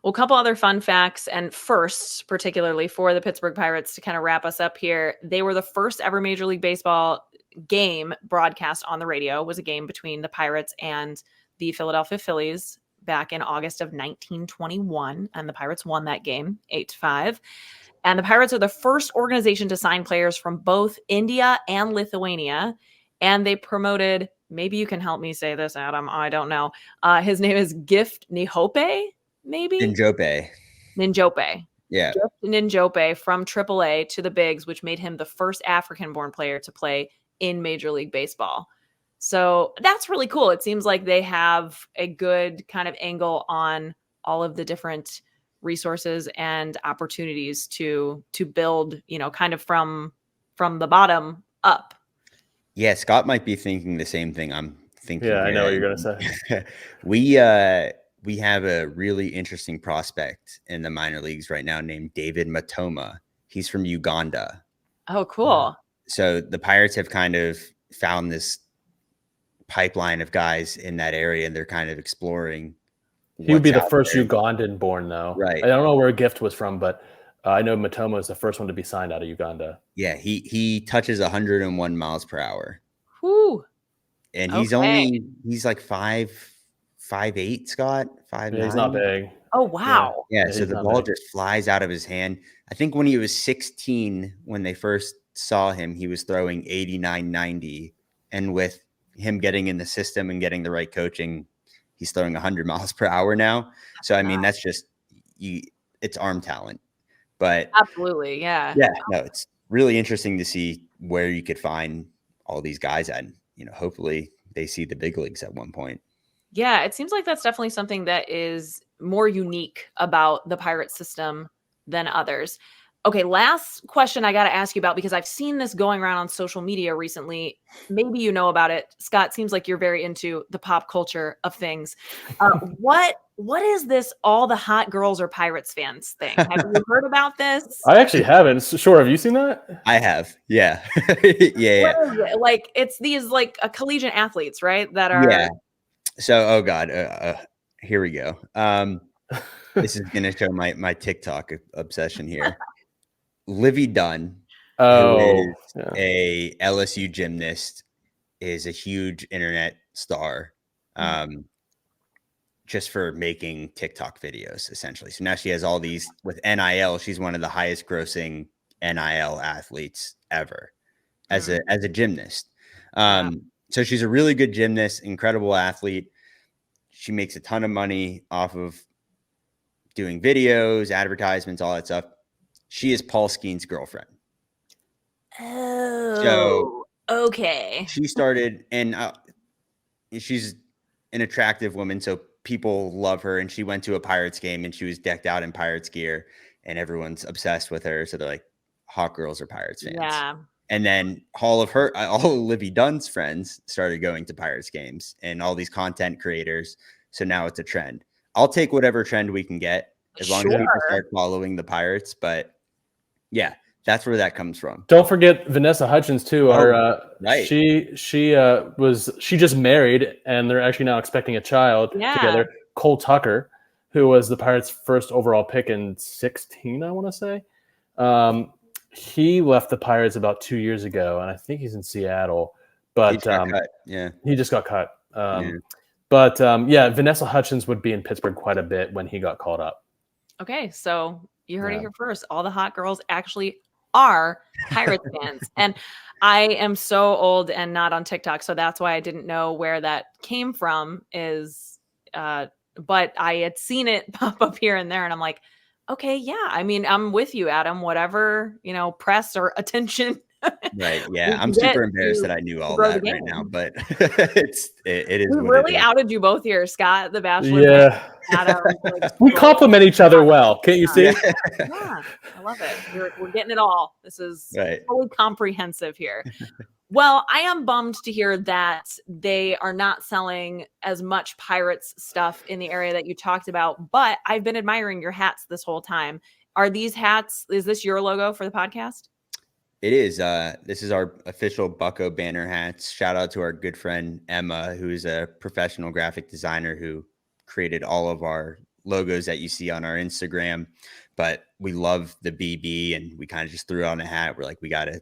Well, a couple other fun facts and firsts, particularly for the Pittsburgh Pirates, to kind of wrap us up here. They were the first ever Major League Baseball game broadcast on the radio. It was a game between the Pirates and the Philadelphia Phillies back in August of 1921, and the Pirates won that game 8-5. And the Pirates are the first organization to sign players from both India and Lithuania. And they promoted, maybe you can help me say this, Adam, I don't know. His name is Gift Nihope, maybe? Ninjope. Yeah. Gift Ninjope from AAA to the Bigs, which made him the first African-born player to play in Major League Baseball. So that's really cool. It seems like they have a good kind of angle on all of the different resources and opportunities to build, kind of from the bottom up. Yeah, Scott might be thinking the same thing I'm thinking. Yeah, I know what you're gonna say. We have a really interesting prospect in the minor leagues right now named David Matoma. He's from Uganda. Oh, cool. So the Pirates have kind of found this pipeline of guys in that area, and they're kind of exploring. He would be the first Ugandan born, though. Right. I don't know where Gift was from, but I know Matoma is the first one to be signed out of Uganda. Yeah, he touches 101 miles per hour. Whoo. And he's like 5'8", Scott. 5'9". Yeah, he's not big. Oh, wow. Yeah, so the ball just flies out of his hand. I think when he was 16, when they first saw him, he was throwing 89, 90. And with him getting in the system and getting the right coaching, he's throwing 100 miles per hour now. So, I mean, that's just it's arm talent. But absolutely, yeah. Yeah, no, it's really interesting to see where you could find all these guys at. Hopefully they see the big leagues at one point. Yeah, it seems like that's definitely something that is more unique about the Pirate system than others. Okay, last question I got to ask you about, because I've seen this going around on social media recently. Maybe you know about it. Scott, seems like you're very into the pop culture of things. What is this all the hot girls are Pirates fans thing? Have you heard about this? I actually haven't. Sure, have you seen that? I have. Yeah. Yeah. What is it? Like, it's these like collegiate athletes, right? That are. Yeah. So, oh God, here we go. This is going to show my TikTok obsession here. Livy Dunn, who is a LSU gymnast, is a huge internet star, just for making TikTok videos, essentially. So now she has all these with NIL. She's one of the highest grossing NIL athletes ever as a gymnast. So she's a really good gymnast, incredible athlete. She makes a ton of money off of doing videos, advertisements, all that stuff. She is Paul Skeen's girlfriend. Oh, okay. She started, and she's an attractive woman, so people love her. And she went to a Pirates game, and she was decked out in Pirates gear, and everyone's obsessed with her. So they're like, hot girls are Pirates fans. Yeah. And then all of Libby Dunn's friends started going to Pirates games, and all these content creators. So now it's a trend. I'll take whatever trend we can get as long as people start following the Pirates. But yeah, that's where that comes from. Don't forget Vanessa Hudgens too. Right. She just married, and they're actually now expecting a child together. Cole Tucker, who was the Pirates' first overall pick in 2016, I want to say. He left the Pirates about 2 years ago, and I think he's in Seattle. But he just got cut. Yeah, he just got cut. But Vanessa Hudgens would be in Pittsburgh quite a bit when he got called up. Okay, so you heard it here first. All the hot girls actually are Pirates fans. And I am so old and not on TikTok, so that's why I didn't know where that came from but I had seen it pop up here and there, and I'm like, okay, yeah. I mean, I'm with you, Adam. Whatever, press or attention. Right. Yeah. I'm super embarrassed that I knew all that right now, but it is. We really outed you both here, Scott, the Bachelor. Yeah. Adam, we compliment each other well. Can't you see? Yeah, I love it. We're getting it all. This is fully comprehensive here. Well, I am bummed to hear that they are not selling as much Pirates stuff in the area that you talked about, but I've been admiring your hats this whole time. Are these hats, is this your logo for the podcast? It is. This is our official Bucco Banter hats. Shout out to our good friend Emma, who is a professional graphic designer who created all of our logos that you see on our Instagram. But we love the BB, and we kind of just threw on a hat. We're like, we got to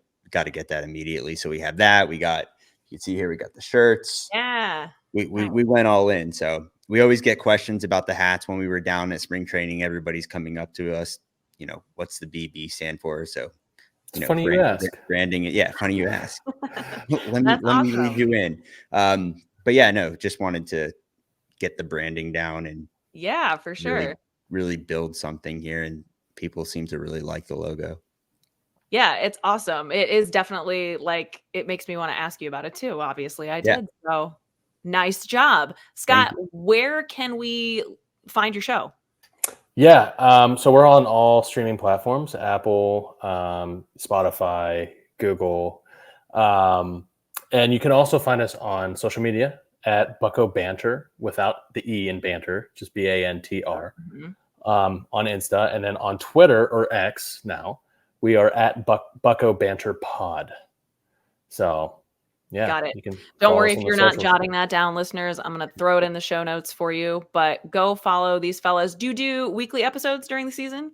get that immediately. So we have that. You can see here, we got the shirts. Yeah. We went all in. So we always get questions about the hats when we were down at spring training. Everybody's coming up to us, what's the BB stand for? So funny you ask. Branding it. Yeah, funny you ask. let me lead you in. But yeah, no, just wanted to get the branding down and for sure. Really build something here, and people seem to really like the logo. Yeah, it's awesome. It is definitely it makes me want to ask you about it too. Obviously, I did. So nice job. Scott, where can we find your show? Yeah. So we're on all streaming platforms, Apple, Spotify, Google. And you can also find us on social media at Bucco Banter without the E in banter, just BANTR, on Insta. And then on Twitter, or X now, we are at Bucco Banter Pod. So yeah, got it. Don't worry if you're not jotting that down, listeners. I'm going to throw it in the show notes for you, but go follow these fellas. Do you do weekly episodes during the season?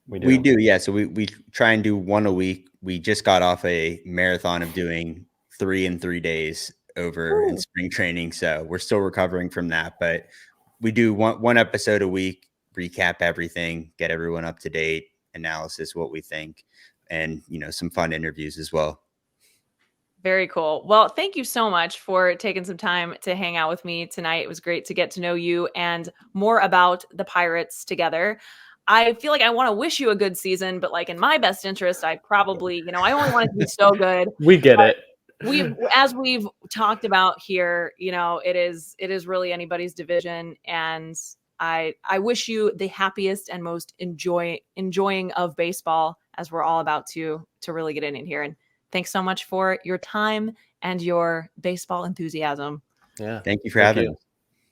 We do. Yeah. So we try and do one a week. We just got off a marathon of doing 3 in 3 days over in spring training. So we're still recovering from that, but we do one episode a week, recap everything, get everyone up to date, analysis, what we think, and, some fun interviews as well. Very cool. Well, thank you so much for taking some time to hang out with me tonight. It was great to get to know you and more about the Pirates together. I feel like I want to wish you a good season, but in my best interest, I probably, I only want it to be so good. We get it. As we've talked about here, it is really anybody's division. And I wish you the happiest and most enjoying of baseball, as we're all about to really get in here. And thanks so much for your time and your baseball enthusiasm. Yeah. Thank you for having us.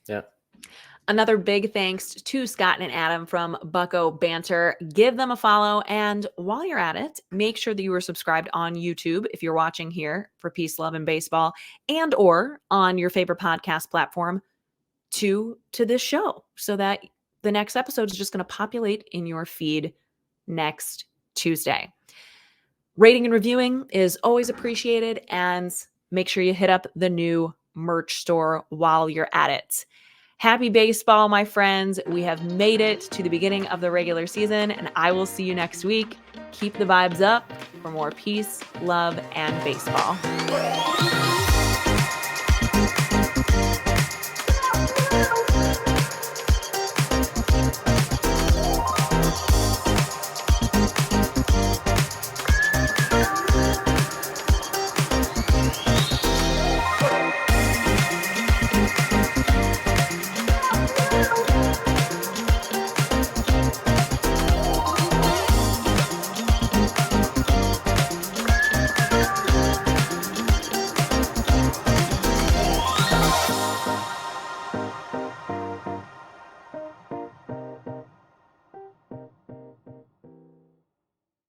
Yeah. Another big thanks to Scott and Adam from Bucco Banter. Give them a follow. And while you're at it, make sure that you are subscribed on YouTube if you're watching here for Peace, Love, and Baseball, and or on your favorite podcast platform to this show, so that the next episode is just going to populate in your feed next Tuesday. Rating and reviewing is always appreciated, and make sure you hit up the new merch store while you're at it. Happy baseball, my friends. We have made it to the beginning of the regular season, and I will see you next week. Keep the vibes up for more peace, love, and baseball.